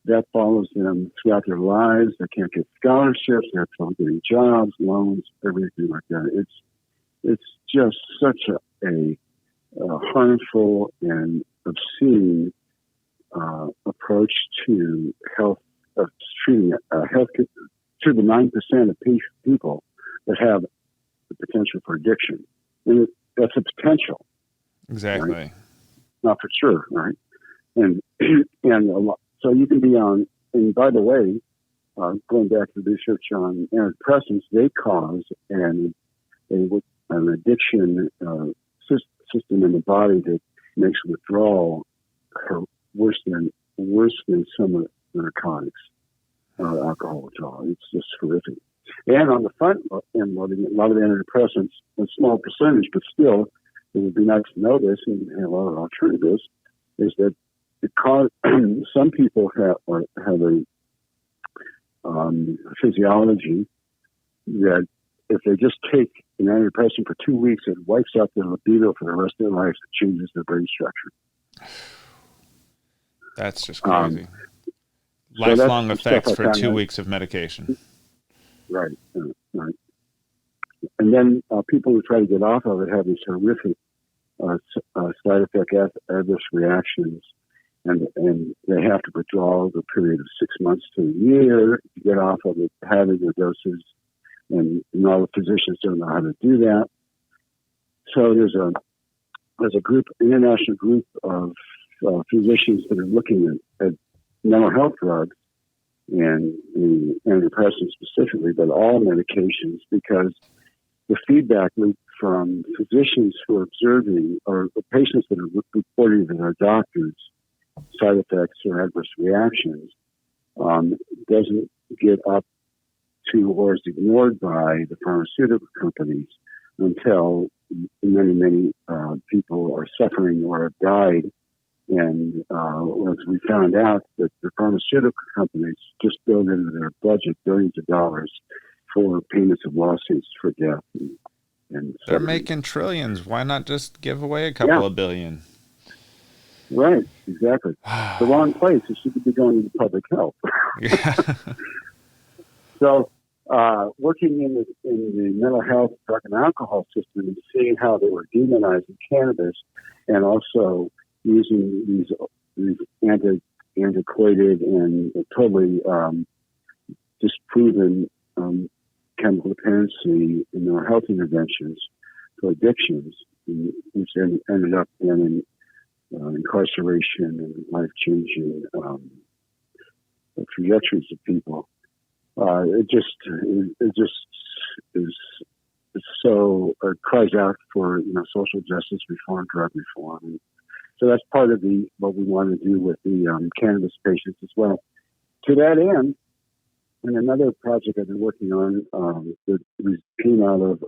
that follows them throughout their lives. They can't get scholarships. They have trouble getting jobs, loans, everything like that. It's just such a harmful and obscene approach to health, treating health to the 9% of people that have the potential for addiction. And that's a potential. Exactly. Right? Not for sure, right? And a lot, so you can be on. And by the way, going back to the research on antidepressants, they cause an addiction system in the body that makes withdrawal worse than some of the narcotics, alcohol withdrawal. It's just horrific. And on the front end loading, a lot of antidepressants, a small percentage, but still, it would be nice to know this, and a lot of alternatives, is that it cause, some people have a physiology that if they just take an antidepressant for 2 weeks, it wipes out their libido for the rest of their lives. It changes their brain structure. That's just crazy. Lifelong effects for 2 weeks of medication. Right. And then people who try to get off of it have these horrific side effect adverse reactions, and they have to withdraw over a period of 6 months to a year to get off of it, having their doses, and all the physicians don't know how to do that. So there's a group, international group of physicians that are looking at mental health drugs and antidepressants specifically, but all medications, because the feedback loop from physicians who are observing, or patients that are reporting to their doctors side effects or adverse reactions, doesn't get up to, or is ignored by the pharmaceutical companies until many people are suffering or have died. And as we found out, that the pharmaceutical companies just build into their budget billions of dollars for payments of lawsuits for death. And they're making trillions. Why not just give away a couple of billion? Right, exactly. The wrong place. It should be going into public health. Yeah. So, working in the mental health, drug and alcohol system, and seeing how they were demonizing cannabis, and also using these antiquated and totally disproven chemical dependency in their health interventions for addictions, which ended up in incarceration and life-changing trajectories of people. It just is so cries out for social justice reform, drug reform. And so that's part of what we want to do with the cannabis patients as well. To that end, and another project I've been working on that came out of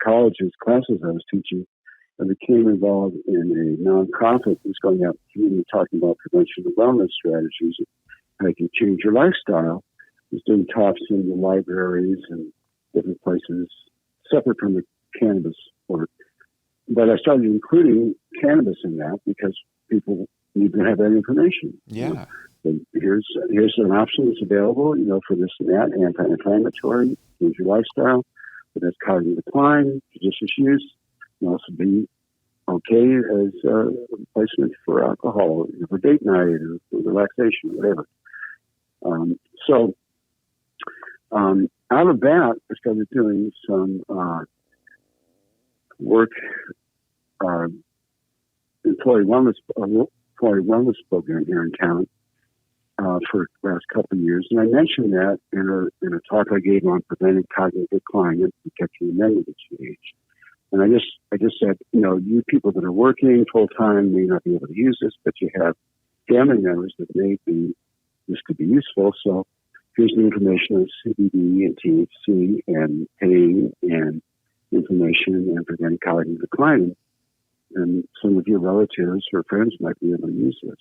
college's classes I was teaching, I became involved in a nonprofit that's going out in the community talking about prevention and wellness strategies, how you can change your lifestyle. It's doing talks in the libraries and different places, separate from the cannabis work. But I started including cannabis in that because people need to have that information. Yeah. And here's an option that's available, for this and that, anti-inflammatory, change your lifestyle, but that's cognitive decline, judicious use, can also be okay as a replacement for alcohol, for date night or for relaxation, whatever. So out of that, I started doing some work, employee wellness program here in town for the last couple of years, and I mentioned that in a talk I gave on preventing cognitive decline and protecting the memory change. And I just said, you people that are working full time may not be able to use this, but you have family members that this could be useful. So here's the information on CBD and THC and pain and inflammation and preventing cognitive decline. And some of your relatives or friends might be able to use this.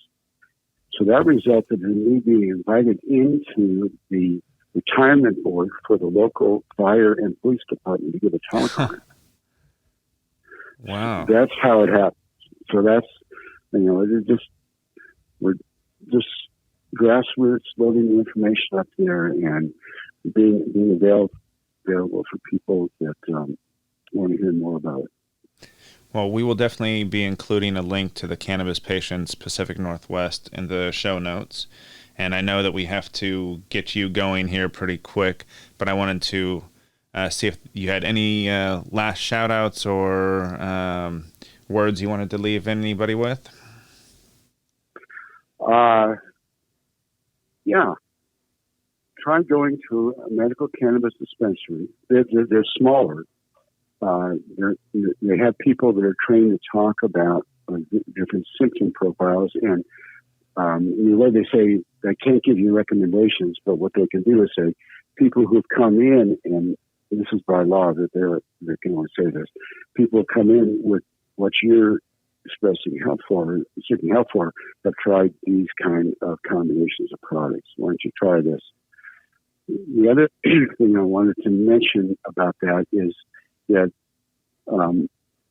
So that resulted in me being invited into the retirement board for the local fire and police department to give a talk on it. Wow. That's how it happened. So that's, we're just grassroots loading the information up there and being available for people that want to hear more about it. Well, we will definitely be including a link to the Cannabis Patients Pacific Northwest in the show notes. And I know that we have to get you going here pretty quick, but I wanted to see if you had any last shout outs or words you wanted to leave anybody with. Yeah. Try going to a medical cannabis dispensary. They're smaller. They have people that are trained to talk about different symptom profiles. And the way they say, I can't give you recommendations, but what they can do is say, people who've come in, and this is by law that they can only say this, people who come in with what you're expressing help for, seeking help for, have tried these kind of combinations of products. Why don't you try this? The other thing I wanted to mention about that is that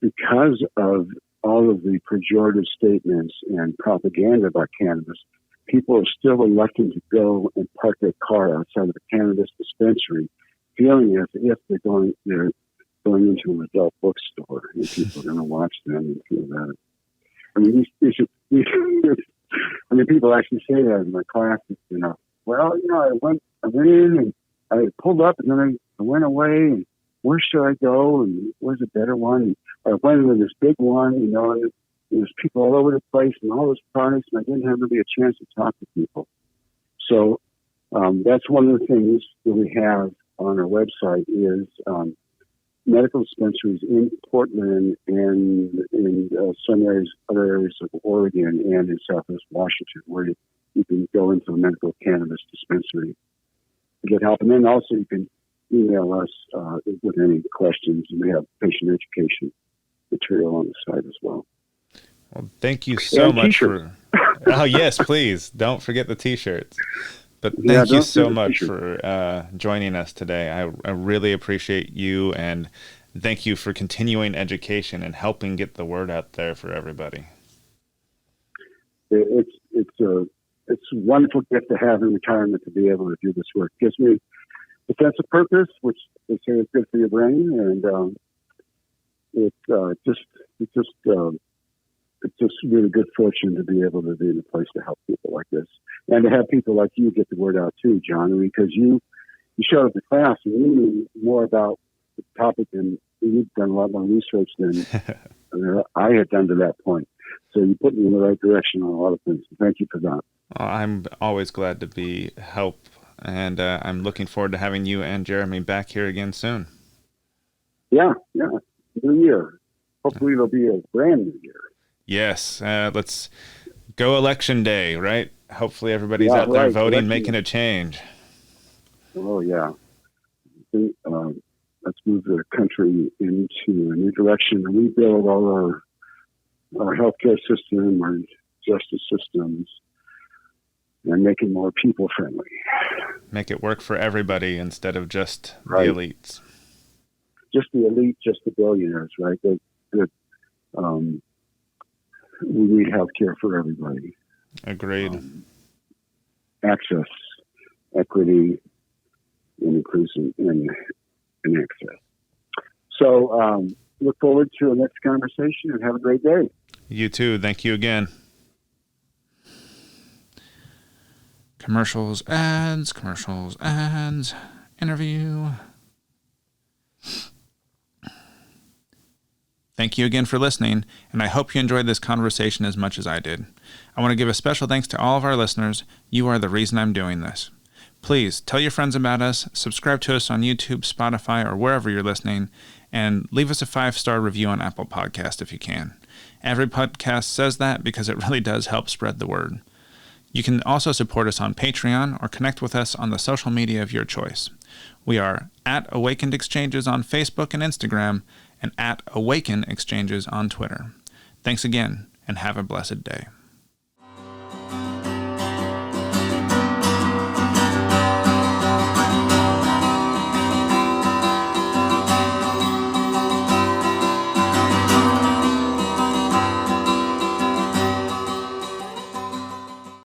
because of all of the pejorative statements and propaganda about cannabis, people are still electing to go and park their car outside of a cannabis dispensary, feeling as if they're going into an adult bookstore and people are going to watch them and feel that. I mean, people actually say that in my classes, well, I went in and I pulled up and then I went away and where should I go and where's a better one? I went into this big one, and there's people all over the place and all those products, and I didn't have really a chance to talk to people. So that's one of the things that we have on our website is medical dispensaries in Portland and in some other areas of Oregon and in Southwest Washington, where you can go into a medical cannabis dispensary to get help. And then also you can email us with any questions, and we have patient education material on the site as well. Well, thank you so much t-shirts. Oh, yes, please. Don't forget the T-shirts. But thank you so much for joining us today. I really appreciate you, and thank you for continuing education and helping get the word out there for everybody. It's a wonderful gift to have in retirement to be able to do this work. It gives me a sense of purpose, which they say is good for your brain, and it's just really good fortune to be able to be in a place to help people like this, and to have people like you get the word out too, John. Because you showed up to class and you knew more about the topic than you've done a lot more research than I had done to that point. So you put me in the right direction on a lot of things. Thank you for that. Well, I'm always glad to be help, and I'm looking forward to having you and Jeremy back here again soon. Yeah. New year. Hopefully it'll be a brand new year. Yes. Let's go election day, right? Hopefully everybody's out there voting, making a change. Oh, yeah. Let's move the country into a new direction and rebuild all our healthcare system, our justice systems, and make it more people-friendly. Make it work for everybody instead of just the elites. Just the elite, just the billionaires, right? We need healthcare for everybody. Agreed. Access, equity, and inclusion and access. So look forward to the next conversation and have a great day. You too. Thank you again. Commercials, ads, interview. Thank you again for listening, and I hope you enjoyed this conversation as much as I did. I want to give a special thanks to all of our listeners. You are the reason I'm doing this. Please tell your friends about us, subscribe to us on YouTube, Spotify, or wherever you're listening, and leave us a 5-star review on Apple Podcast if you can. Every podcast says that because it really does help spread the word. You can also support us on Patreon or connect with us on the social media of your choice. We are at Awakened Exchanges on Facebook and Instagram, and at Awaken Exchanges on Twitter. Thanks again, and have a blessed day.